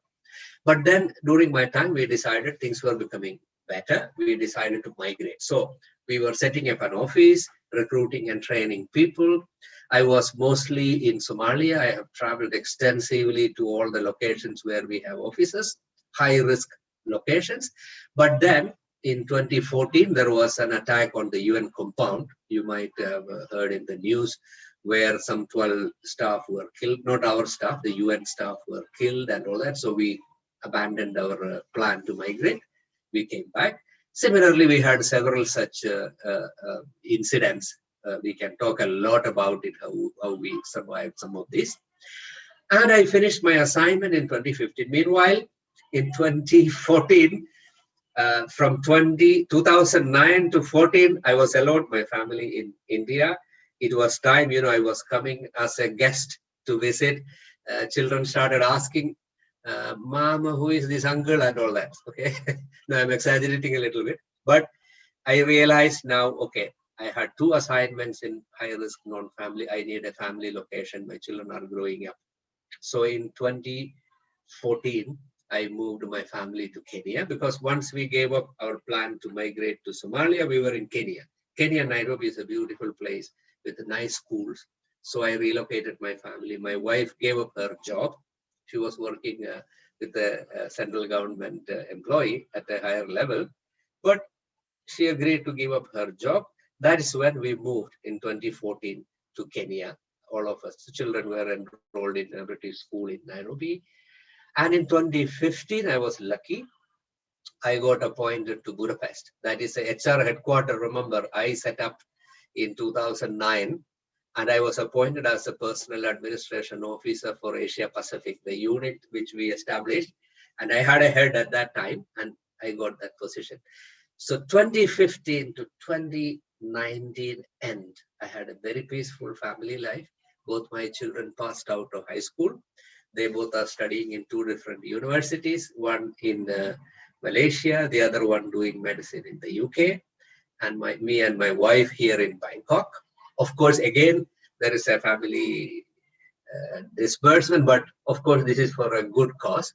But then during my time, we decided things were becoming better. We decided to migrate. So we were setting up an office, recruiting and training people. I was mostly in Somalia. I have traveled extensively to all the locations where we have offices, high risk locations. But then in 2014, there was an attack on the UN compound. You might have heard in the news where some 12 staff were killed, not our staff, the UN staff were killed and all that. So we abandoned our plan to migrate. We came back. Similarly, we had several such incidents. We can talk a lot about it, how we survived some of these. And I finished my assignment in 2015. Meanwhile, in 2014, from 2009 to 14, I was alone, my family in India. It was time, I was coming as a guest to visit. Children started asking, Mama, who is this uncle and all that, okay? Now I'm exaggerating a little bit, but I realized now, okay, I had 2 assignments in high-risk non-family. I need a family location. My children are growing up. So in 2014, I moved my family to Kenya because once we gave up our plan to migrate to Somalia, we were in Kenya. Kenya, Nairobi is a beautiful place with nice schools. So I relocated my family. My wife gave up her job. She was working with a central government employee at a higher level, but she agreed to give up her job. That is when we moved in 2014 to Kenya. All of us, the children were enrolled in a British school in Nairobi. And in 2015, I was lucky. I got appointed to Budapest. That is a HR headquarters. Remember, I set up in 2009. And I was appointed as a personal administration officer for Asia Pacific, the unit which we established. And I had a head at that time, and I got that position. So 2015 to 2019 end, I had a very peaceful family life. Both my children passed out of high school. They both are studying in 2 different universities, one in Malaysia, the other one doing medicine in the UK, and me and my wife here in Bangkok. Of course, again, there is a family disbursement, but of course, this is for a good cause.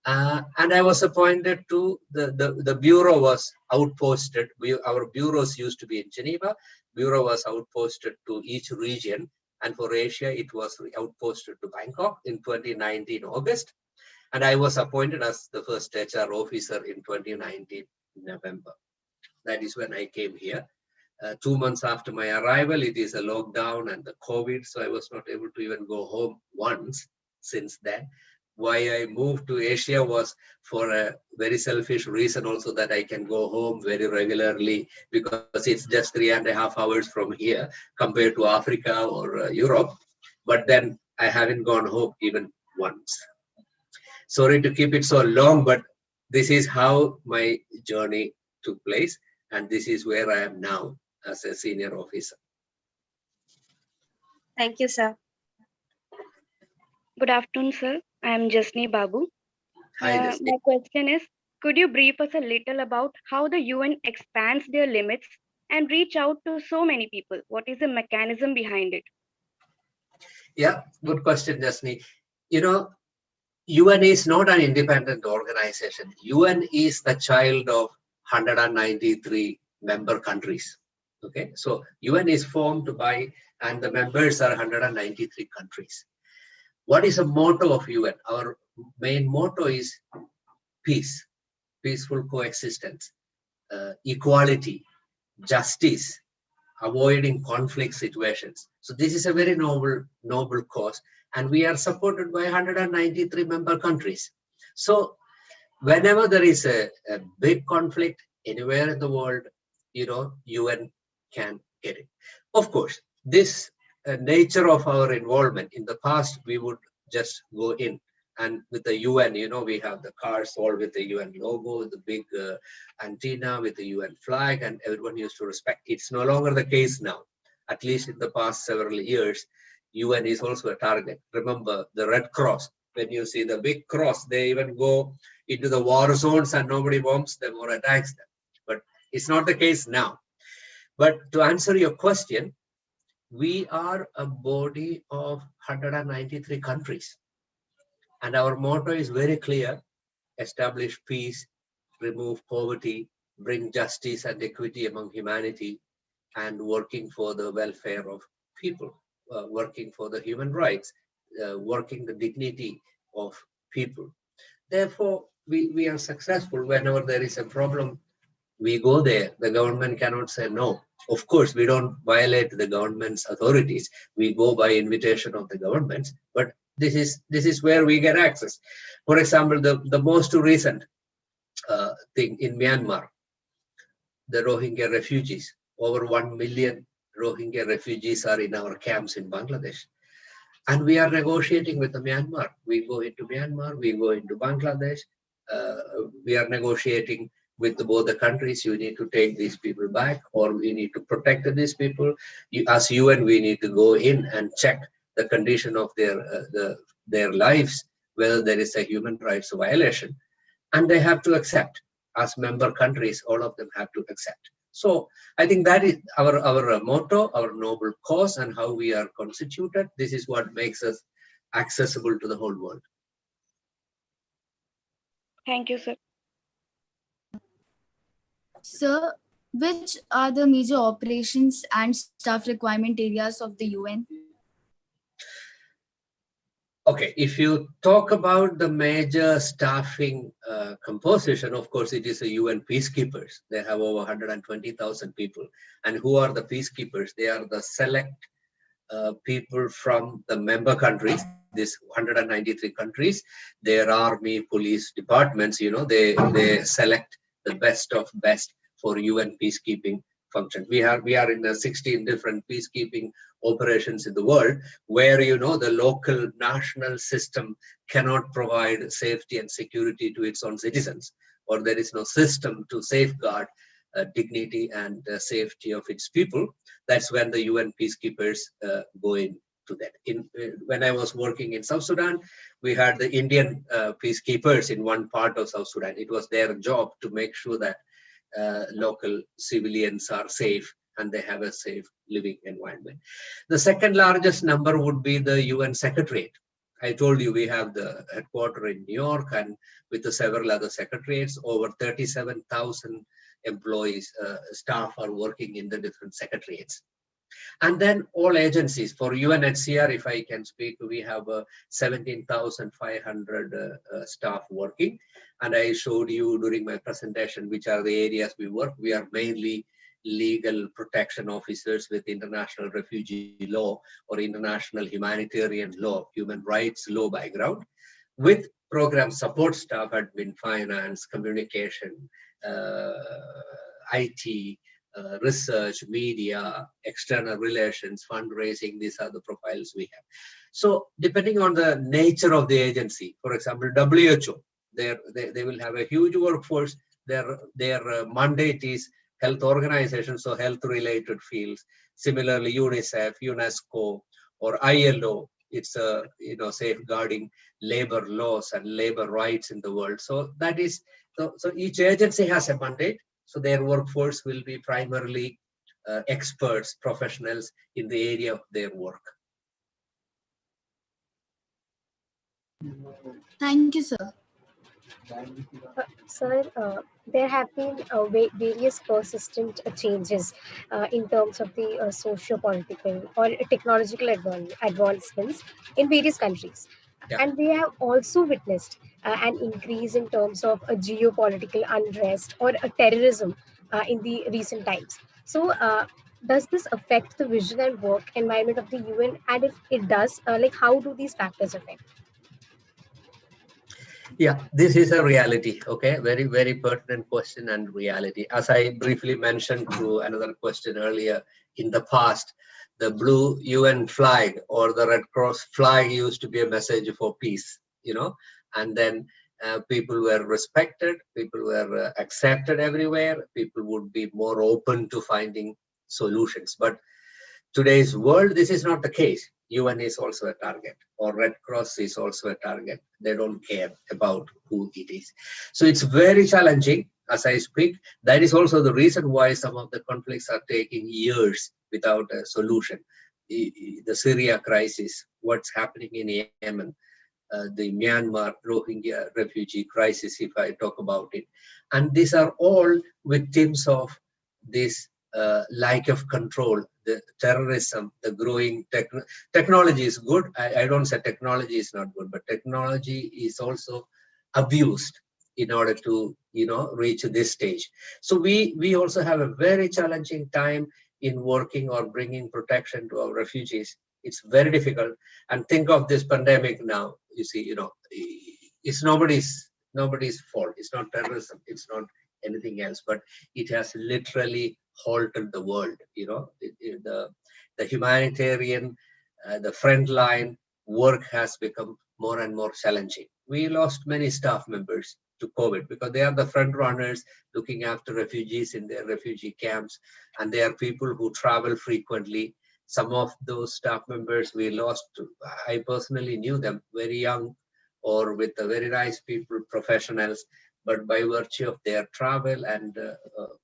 And I was appointed to the bureau was outposted. Our bureaus used to be in Geneva. Bureau was outposted to each region. And for Asia, it was outposted to Bangkok in 2019, August. And I was appointed as the first HR officer in 2019, November. That is when I came here. 2 months after my arrival, it is a lockdown and the COVID, so I was not able to even go home once since then. Why I moved to Asia was for a very selfish reason also, that I can go home very regularly, because it's just 3.5 hours from here compared to Africa or Europe. But then I haven't gone home even once. Sorry to keep it so long, but this is how my journey took place, and this is where I am now as a senior officer. Thank you, sir. Good afternoon, sir. I am Jasni Babu. Hi, Jasni. My question is, could you brief us a little about how the UN expands their limits and reach out to so many people? What is the mechanism behind it? Yeah, good question, Jasni. You know, UN is not an independent organization. UN is the child of 193 member countries. Okay, so UN is formed by, and the members are 193 countries. What is the motto of UN? Our main motto is peace, peaceful coexistence, equality, justice, avoiding conflict situations. So this is a very noble cause, and we are supported by 193 member countries. So whenever there is a big conflict anywhere in the world, you know, UN can get it. Of course, this nature of our involvement, in the past, we would just go in, and with the UN, you know, we have the cars all with the UN logo, the big antenna with the UN flag, and everyone used to respect. It's no longer the case now. At least in the past several years, UN is also a target. Remember the Red Cross. When you see the big cross, they even go into the war zones and nobody bombs them or attacks them. But it's not the case now. But to answer your question, we are a body of 193 countries. And our motto is very clear: establish peace, remove poverty, bring justice and equity among humanity, and working for the welfare of people, working for the human rights, working the dignity of people. Therefore, we are successful. Whenever there is a problem, we go there. The government cannot say no. Of course, we don't violate the government's authorities. We go by invitation of the governments, but this is where we get access. For example, the most recent thing in Myanmar, the Rohingya refugees. Over 1 million Rohingya refugees are in our camps in Bangladesh. And we are negotiating with the Myanmar. We go into Myanmar, we go into Bangladesh. We are negotiating with both the countries. You need to take these people back, or we need to protect these people. As UN, we need to go in and check the condition of their lives, whether there is a human rights violation. And they have to accept. As member countries, all of them have to accept. So I think that is our motto, our noble cause, and how we are constituted. This is what makes us accessible to the whole world. Thank you, sir. Sir, which are the major operations and staff requirement areas of the UN? Okay, if you talk about the major staffing composition, of course, it is the UN peacekeepers. They have over 120,000 people. And who are the peacekeepers? They are the select people from the member countries, these 193 countries. Their army, police departments, you know, they select the best of best for UN peacekeeping function. We are in 16 different peacekeeping operations in the world, where, you know, the local national system cannot provide safety and security to its own citizens, or there is no system to safeguard dignity and safety of its people. That's when the UN peacekeepers go into that. When I was working in South Sudan, we had the Indian peacekeepers in one part of South Sudan. It was their job to make sure that local civilians are safe and they have a safe living environment. The second largest number would be the UN Secretariat. I told you we have the headquarters in New York, and with the several other secretariats, over 37,000 employees, staff are working in the different secretariats. And then all agencies for UNHCR, if I can speak, we have 17,500 staff working. And I showed you during my presentation which are the areas we work. We are mainly legal protection officers with international refugee law or international humanitarian law, human rights law background, with program support staff, admin, finance, communication, IT, research, media, external relations, fundraising. These are the profiles we have. So depending on the nature of the agency, for example, WHO, they will have a huge workforce. Their mandate is health organizations, so health related fields. Similarly, UNICEF, UNESCO, or ILO, it's safeguarding labor laws and labor rights in the world. So that is, so each agency has a mandate. So their workforce will be primarily experts, professionals in the area of their work. Thank you, sir. Sir, there have been various persistent changes in terms of the socio-political or technological advancements in various countries. Yeah. And we have also witnessed an increase in terms of geopolitical unrest or terrorism in the recent times. So, does this affect the vision and work environment of the UN? And if it does, how do these factors affect? Yeah, this is a reality. Okay, very, very pertinent question and reality. As I briefly mentioned through another question earlier, in the past, the blue UN flag or the Red Cross flag used to be a message for peace, and then people were respected, people were accepted everywhere, people would be more open to finding solutions. But today's world, this is not the case. UN is also a target, or Red Cross is also a target. They don't care about who it is. So it's very challenging as I speak. That is also the reason why some of the conflicts are taking years without a solution. The Syria crisis, what's happening in Yemen, the Myanmar Rohingya refugee crisis, if I talk about it. And these are all victims of this lack of control, the terrorism, the growing technology is good. I don't say technology is not good, but technology is also abused in order to reach this stage. So we also have a very challenging time in working or bringing protection to our refugees. It's very difficult. And think of this pandemic now. You see, it's nobody's fault. It's not terrorism. It's not anything else, but it has literally halted the world. The humanitarian, the frontline work has become more and more challenging. We lost many staff members to COVID because they are the front runners looking after refugees in their refugee camps, and they are people who travel frequently. Some of those staff members we lost. I personally knew them very young or with very nice people, professionals, but by virtue of their travel and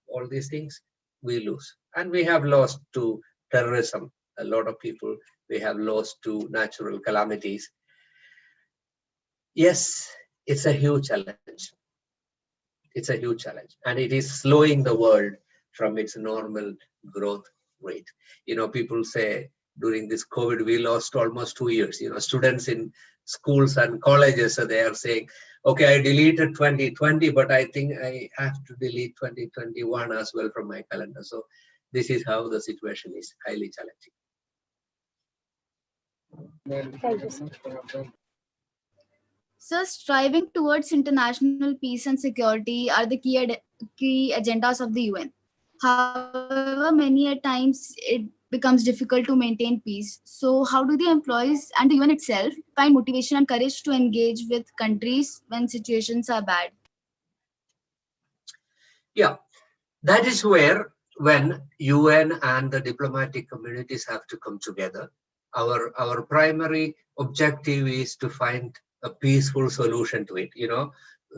all these things, we lose. And we have lost to terrorism. A lot of people we have lost to natural calamities. Yes, it's a huge challenge. It's a huge challenge. And it is slowing the world from its normal growth rate. People say during this COVID, we lost almost 2 years. Students in schools and colleges, so they are saying, okay, I deleted 2020, but I think I have to delete 2021 as well from my calendar. So this is how the situation is, highly challenging. Thank you, sir. So, striving towards international peace and security are the key agendas of the UN. However, many a times it becomes difficult to maintain peace. So, how do the employees and the UN itself find motivation and courage to engage with countries when situations are bad? Yeah, that is where when UN and the diplomatic communities have to come together. Our primary objective is to find a peaceful solution to it.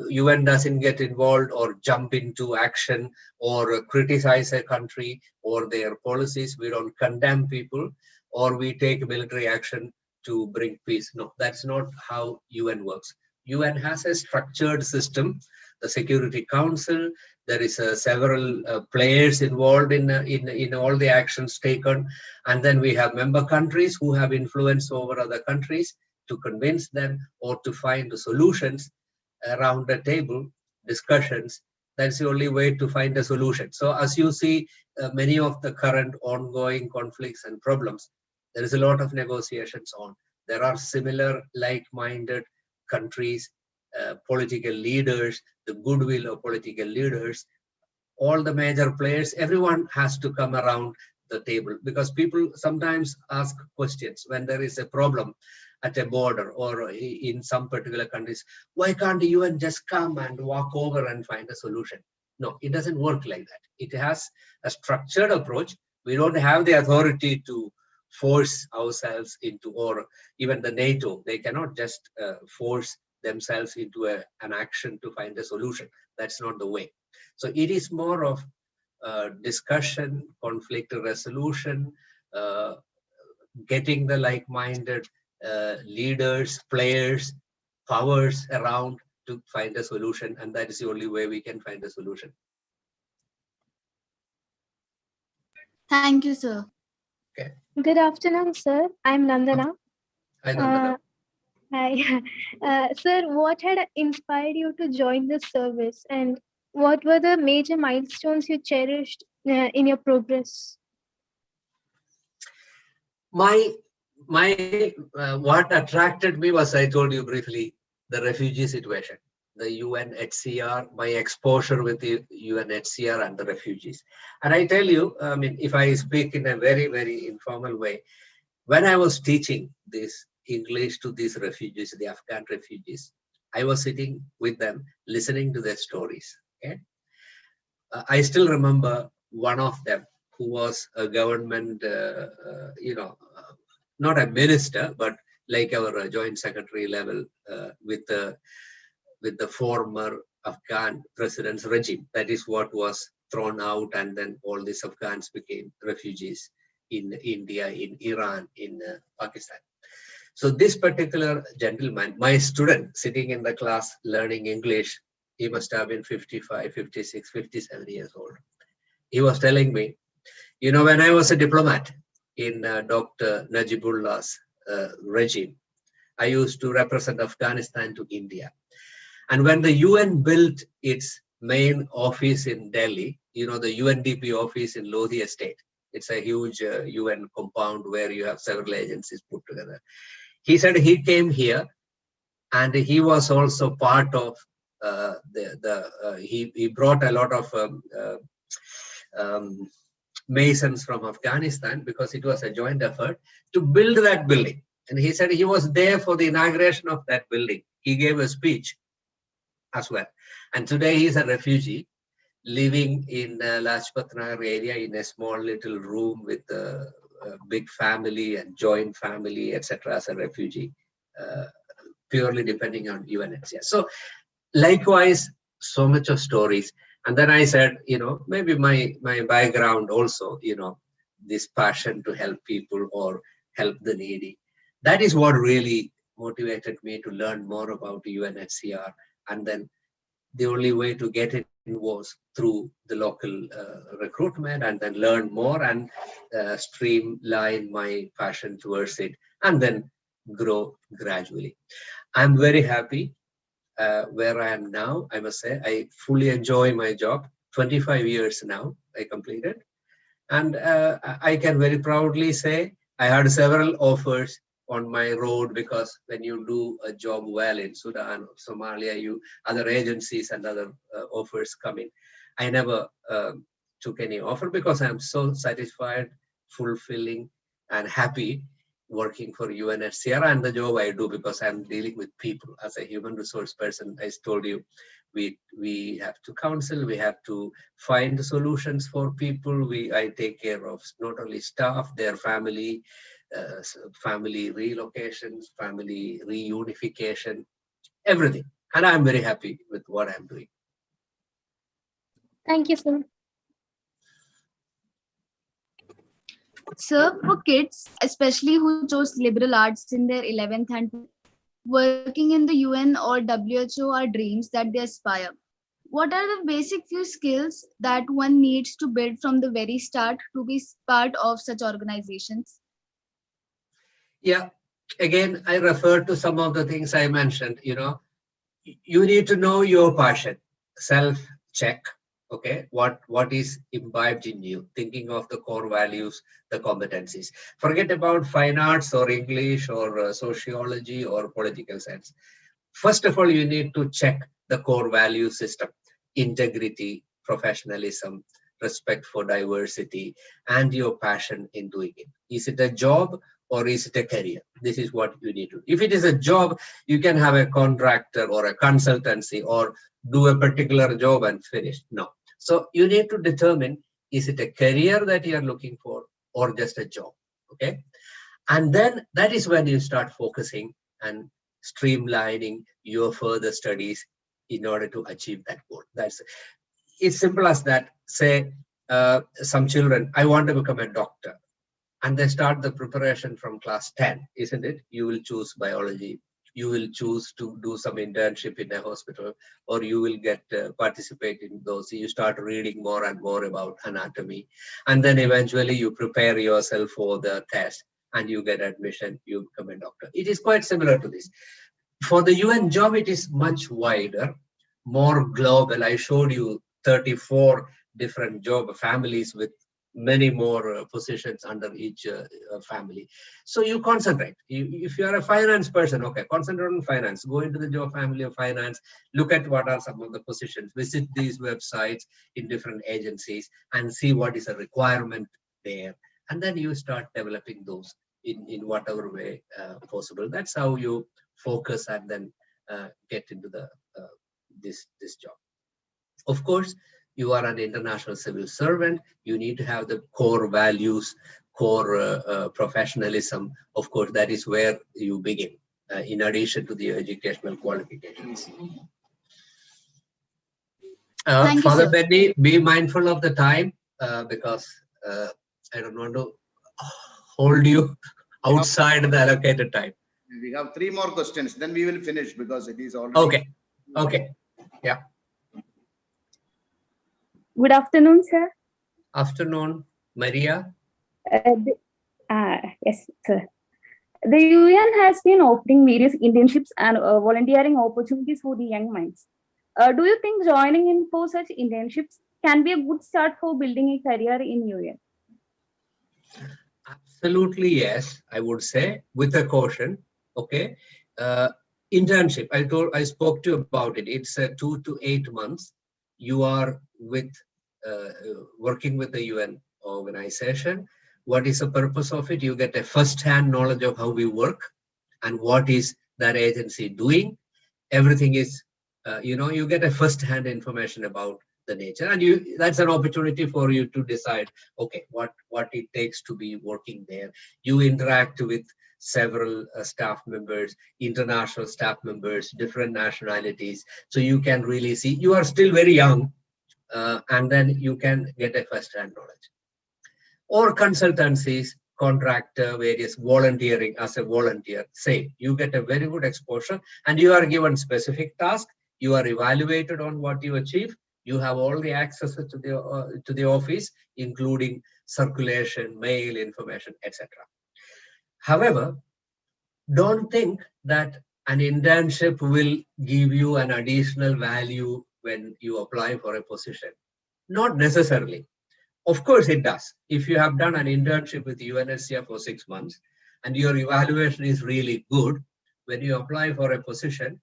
UN doesn't get involved or jump into action or criticize a country or their policies. We don't condemn people or we take military action to bring peace. No, that's not how UN works. UN has a structured system, the Security Council. There is several players involved in all the actions taken. And then we have member countries who have influence over other countries to convince them or to find the solutions around the table, discussions. That's the only way to find a solution. So as you see, many of the current ongoing conflicts and problems, there is a lot of negotiations on. There are similar like-minded countries, political leaders, the goodwill of political leaders, all the major players, everyone has to come around the table, because people sometimes ask questions when there is a problem at a border or in some particular countries. Why can't the UN just come and walk over and find a solution? No, it doesn't work like that. It has a structured approach. We don't have the authority to force ourselves into, or even the NATO, they cannot just force themselves into an action to find a solution. That's not the way. So it is more of discussion, conflict resolution, getting the like-minded leaders, players, powers around to find a solution, and that is the only way we can find a solution. Thank you, sir. Okay. Good afternoon, sir. I'm Nandana. Hi, Nandana. Hi. Sir, what had inspired you to join this service, and what were the major milestones you cherished in your progress? What attracted me was, I told you briefly, the refugee situation, the UNHCR, my exposure with the UNHCR and the refugees. And I tell you, I mean, if I speak in a very, very informal way, when I was teaching this English to these refugees, the Afghan refugees, I was sitting with them, listening to their stories. Okay? I still remember one of them who was a government, not a minister, but like our joint secretary level with the former Afghan president's regime. That is what was thrown out, and then all these Afghans became refugees in India, in Iran, in Pakistan. So this particular gentleman, my student sitting in the class learning English, he must have been 55, 56, 57 years old. He was telling me, you know, when I was a diplomat in Dr. Najibullah's regime, I used to represent Afghanistan to India. And when the UN built its main office in Delhi, you know, the UNDP office in Lodhi Estate, it's a huge UN compound where you have several agencies put together. He said he came here and he was also part of he brought a lot of masons from Afghanistan, because it was a joint effort to build that building. And he said he was there for the inauguration of that building. He gave a speech as well. And today he's a refugee living in Lajpat Nagar area in a small little room with a big family and joint family, etc. as a refugee, purely depending on UNHCR. So likewise, so much of stories. And then I said, you know, maybe my background also, you know, this passion to help people or help the needy. That is what really motivated me to learn more about the UNHCR. And then the only way to get it was through the local recruitment, and then learn more and streamline my passion towards it, and then grow gradually. I'm very happy where I am now. I must say, I fully enjoy my job. 25 years now I completed. And I can very proudly say I had several offers on my road, because when you do a job well in Sudan or Somalia, other agencies and other offers come in. I never took any offer, because I'm so satisfied, fulfilling, and happy working for UNHCR and the job I do, because I'm dealing with people as a human resource person. I told you, we have to counsel, we have to find solutions for people. I take care of not only staff, their family, family relocations, family reunification, everything. And I'm very happy with what I'm doing. Thank you, sir. Sir, for kids, especially who chose liberal arts in their 11th and working in the UN or WHO are dreams that they aspire. What are the basic few skills that one needs to build from the very start to be part of such organizations? Yeah, again, I refer to some of the things I mentioned. You need to know your passion, self-check, okay, what is imbibed in you, thinking of the core values, the competencies. Forget about fine arts or English or sociology or political science. First of all, you need to check the core value system: integrity, professionalism, respect for diversity, and your passion in doing it. Is it a job or is it a career? This is what you need to do. If it is a job, you can have a contractor or a consultancy or do a particular job and finish. No. So you need to determine, is it a career that you are looking for or just a job? Okay. And then that is when you start focusing and streamlining your further studies in order to achieve that goal. It's simple as that. Say some children, I want to become a doctor, and they start the preparation from class 10, isn't it? You will choose biology, you will choose to do some internship in a hospital, or you will get participate in those. You start reading more and more about anatomy, and then eventually you prepare yourself for the test and you get admission, you become a doctor. It is quite similar to this. For the UN job, it is much wider, more global. I showed you 34 different job families with many more positions under each family. So you concentrate. If you are a finance person, okay, concentrate on finance. Go into the job family of finance. Look at what are some of the positions. Visit these websites in different agencies and see what is a requirement there. And then you start developing those in whatever way possible. That's how you focus and then get into the this job. Of course, you are an international civil servant. You need to have the core values, core professionalism. Of course, that is where you begin, in addition to the educational qualifications. Father Benny, be mindful of the time because I don't want to hold you outside the allocated time. We have 3 more questions, then we will finish because it is already. Okay. Yeah. Good afternoon, sir. Afternoon, Maria. Yes, sir. The UN has been offering various internships and volunteering opportunities for the young minds. Do you think joining in for such internships can be a good start for building a career in UN? Absolutely, yes, I would say, with a caution. Okay. Internship, I spoke to you about it. It's 2 to 8 months. You are with working with the UN organization. What is the purpose of it? You get a first-hand knowledge of how we work and what is that agency doing. Everything is, you get a first-hand information about the nature, and that's an opportunity for you to decide, okay, what it takes to be working there. You interact with several staff members, international staff members, different nationalities, so you can really see. You are still very young, and then you can get a first-hand knowledge. Or consultancies, contractor, various volunteering as a volunteer. Say you get a very good exposure, and you are given specific task. You are evaluated on what you achieve. You have all the access to the office, including circulation, mail, information, etc. However, don't think that an internship will give you an additional value when you apply for a position. Not necessarily. Of course it does. If you have done an internship with UNHCR for 6 months and your evaluation is really good, when you apply for a position,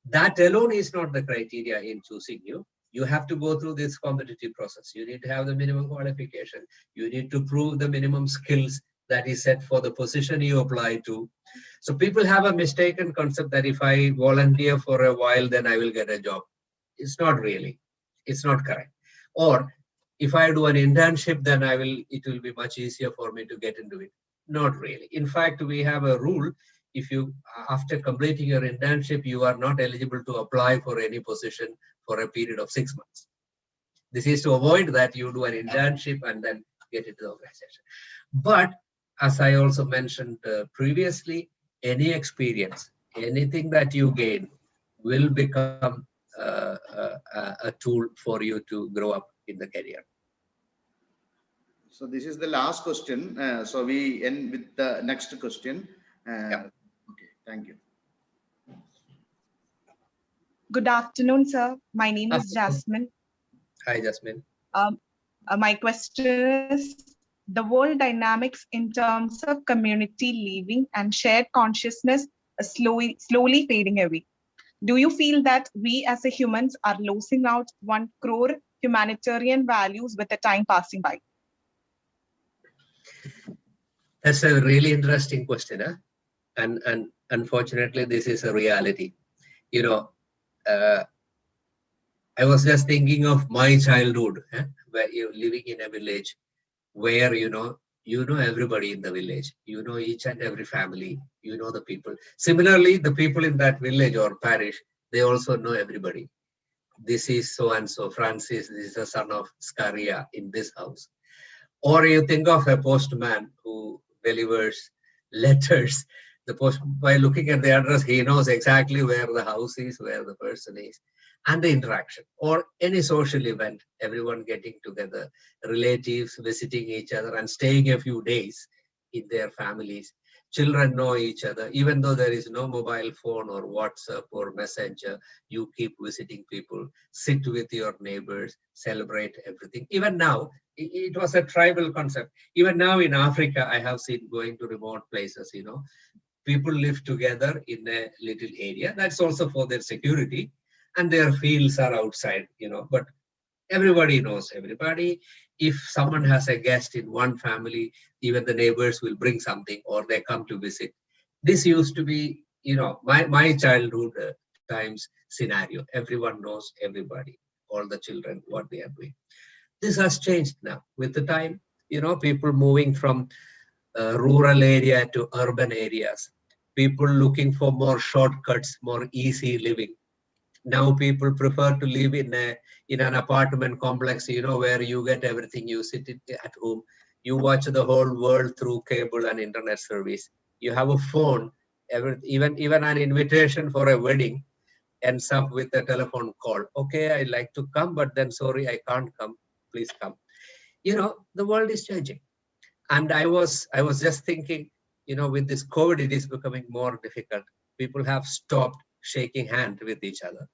that alone is not the criteria in choosing you. You have to go through this competitive process. You need to have the minimum qualification. You need to prove the minimum skills that is set for the position you apply to. So people have a mistaken concept that if I volunteer for a while, then I will get a job. It's not really. It's not correct. Or if I do an internship, then it will be much easier for me to get into it. Not really. In fact, we have a rule. If you, after completing your internship, you are not eligible to apply for any position for a period of 6 months. This is to avoid that you do an internship and then get into the organization. But as I also mentioned previously, any experience anything that you gain will become a tool for you to grow up in the career. So this is the last question. So we end with the next question. Okay, thank you. Good afternoon, sir. My name is Jasmine. Hi, Jasmine. My question is, the world dynamics in terms of community living and shared consciousness is slowly fading away. Do you feel that we as a humans are losing out 1 crore humanitarian values with the time passing by? That's a really interesting question, huh? And unfortunately, this is a reality. You know, I was just thinking of my childhood, where you're living in a village where you know everybody in the village, you know each and every family, you know the people. Similarly, the people in that village or parish, they also know everybody. This is so and so Francis, this is the son of Scaria in this house. Or you think of a postman who delivers letters. The post, by looking at the address, he knows exactly where the house is, where the person is, and the interaction. Or any social event, everyone getting together, relatives visiting each other and staying a few days in their families. Children know each other, even though there is no mobile phone or WhatsApp or Messenger, you keep visiting people, sit with your neighbors, celebrate everything. Even now, it was a tribal concept. Even now in Africa, I have seen going to remote places, you know, people live together in a little area. That's also for their security, and their fields are outside, you know, but everybody knows everybody. If someone has a guest in one family, even the neighbors will bring something or they come to visit. This used to be, you know, my childhood times scenario. Everyone knows everybody, all the children, what they are doing. This has changed now with the time, you know, people moving from rural area to urban areas, people looking for more shortcuts, more easy living. Now people prefer to live in an apartment complex, you know, where you get everything. You sit at home, you watch the whole world through cable and internet service. You have a phone, even an invitation for a wedding ends up with a telephone call. Okay, I'd like to come, but then sorry, I can't come. Please come. You know, the world is changing. And I was just thinking, you know, with this COVID, it is becoming more difficult. People have stopped shaking hands with each other.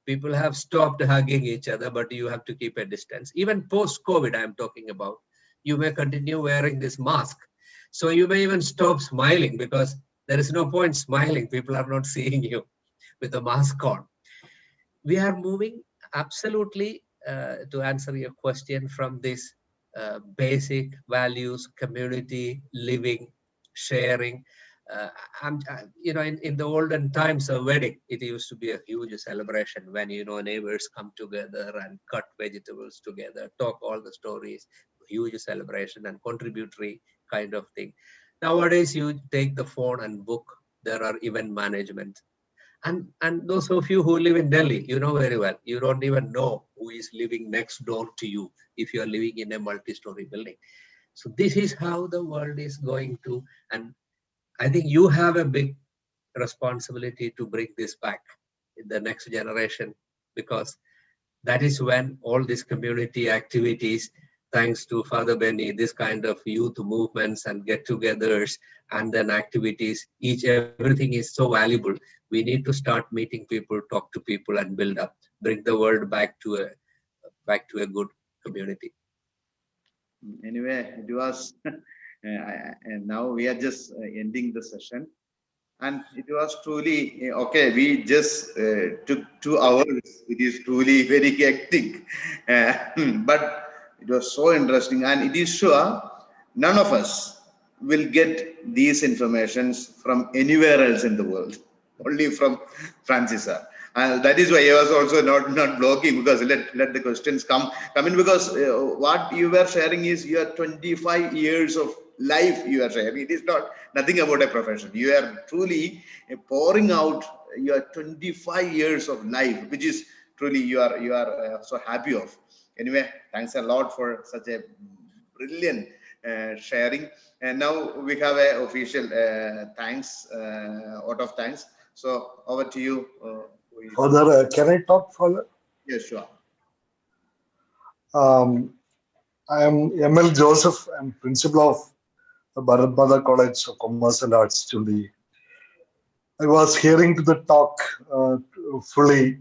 People have stopped hugging each other, but you have to keep a distance. Even post-COVID, I'm talking about, you may continue wearing this mask. So you may even stop smiling because there is no point smiling. People are not seeing you with a mask on. We are moving absolutely, to answer your question, from this basic values, community, living, sharing. You know, in the olden times, a wedding, it used to be a huge celebration when, you know, neighbors come together and cut vegetables together, talk all the stories, huge celebration and contributory kind of thing. Nowadays, you take the phone and book. There are event management. And those of you who live in Delhi, you know very well, you don't even know who is living next door to you if you are living in a multi-story building. So this is how the world is going to, and I think you have a big responsibility to bring this back in the next generation, because that is when all these community activities, thanks to Father Benny, this kind of youth movements and get-togethers and then activities, everything is so valuable. We need to start meeting people, talk to people, and build up, bring the world back to a good community. Anyway, it was, and now we are just ending the session. And it was truly, okay, we just took 2 hours. It is truly very hectic. But it was so interesting. And it is sure none of us will get these informations from anywhere else in the world, only from Francis. That is why I was also not blocking, because let the questions come in, because what you were sharing is your 25 years of life you are sharing. It is nothing about a profession. You are truly pouring out your 25 years of life, which is truly you are so happy of. Anyway, thanks a lot for such a brilliant sharing. And now we have a official thanks, out of thanks. So over to you. Father, can I talk, Father? Yes, sure. I am ML Joseph. I'm principal of the Bharat Mata College of Commerce and Arts, Chuli. I was hearing to the talk fully.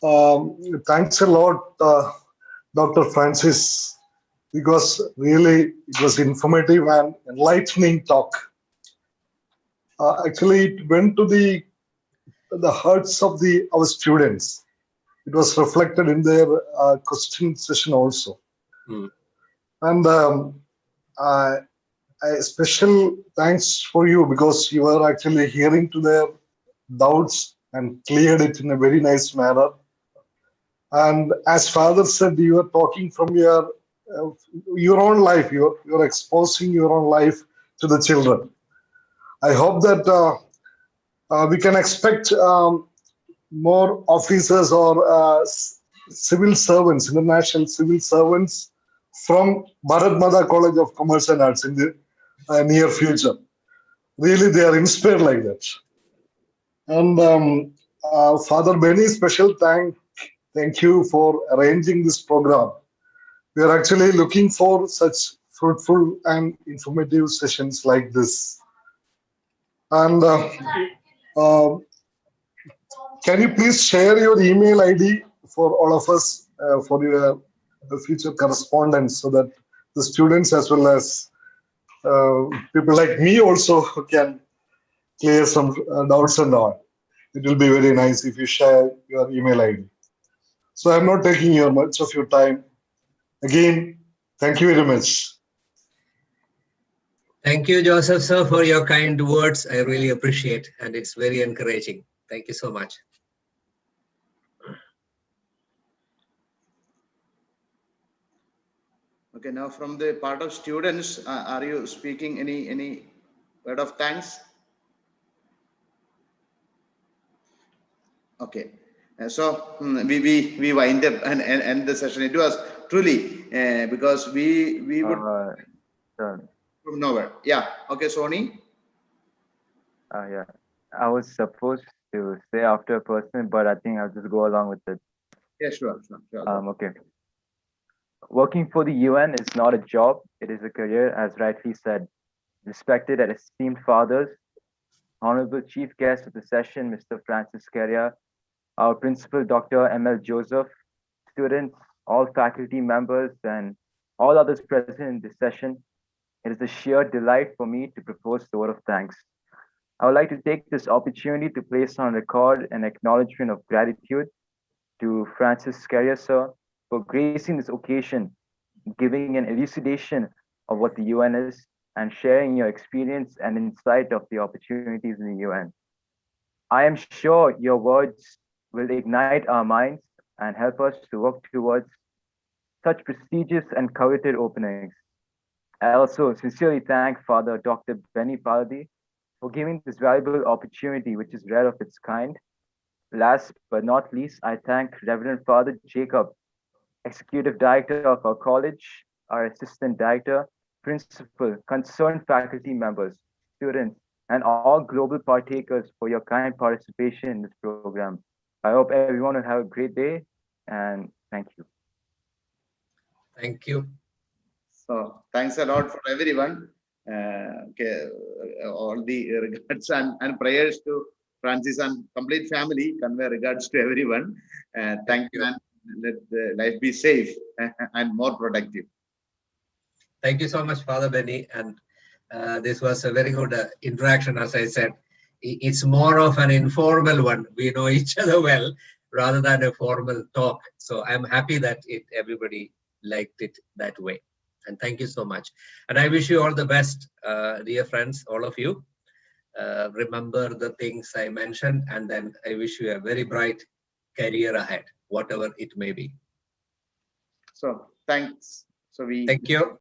Thanks a lot, Dr. Francis, because really it was informative and enlightening talk. Actually, it went to the hearts of our students. It was reflected in their question session also. And a special thanks for you because you were actually hearing to their doubts and cleared it in a very nice manner. And as Father said, you are talking from your own life. You're exposing your own life to the children. I hope that we can expect more officers or civil servants, international civil servants from Bharat Mata College of Commerce and Arts in the near future. Really, they are inspired like that. And Father Benny, special thank you for arranging this program. We are actually looking for such fruitful and informative sessions like this. And can you please share your email ID for all of us for your future correspondence so that the students as well as people like me also can clear some doubts and all. It will be very nice if you share your email ID. So I'm not taking much of your time. Again, thank you very much. Thank you, Joseph, sir, for your kind words. I really appreciate, and it's very encouraging. Thank you so much. Okay, now from the part of students, are you speaking any word of thanks? Okay, so we wind up and end the session. It was truly because we would from nowhere. Yeah. Okay, Sony. Yeah, I was supposed to say after a person, but I think I'll just go along with it. Yeah, sure. Okay. Working for the UN is not a job, it is a career, as rightly said. Respected and esteemed fathers, honorable chief guest of the session, Mr. Francis Carrier, our principal, Dr. ML Joseph, students, all faculty members, and all others present in this session, it is a sheer delight for me to propose the word of thanks. I would like to take this opportunity to place on record an acknowledgement of gratitude to Francis Carrier, sir, for gracing this occasion, giving an elucidation of what the UN is, and sharing your experience and insight of the opportunities in the UN. I am sure your words will ignite our minds and help us to work towards such prestigious and coveted openings. I also sincerely thank Father Dr. Benny Paladi for giving this valuable opportunity, which is rare of its kind. Last but not least, I thank Reverend Father Jacob, Executive Director of our college, our Assistant Director, Principal, concerned faculty members, students, and all global partakers for your kind participation in this program. I hope everyone will have a great day, and thank you. Thank you. So thanks a lot for everyone. Okay, all the regards and prayers to Francis and complete family. Convey regards to everyone. Thank you, and let the life be safe and more productive. Thank you so much, Father Benny. And this was a very good interaction, as I said. It's more of an informal one. We know each other well rather than a formal talk. So I'm happy that everybody liked it that way. And thank you so much. And I wish you all the best, dear friends, all of you. Remember the things I mentioned, and then I wish you a very bright career ahead, whatever it may be. So thanks. So thank you.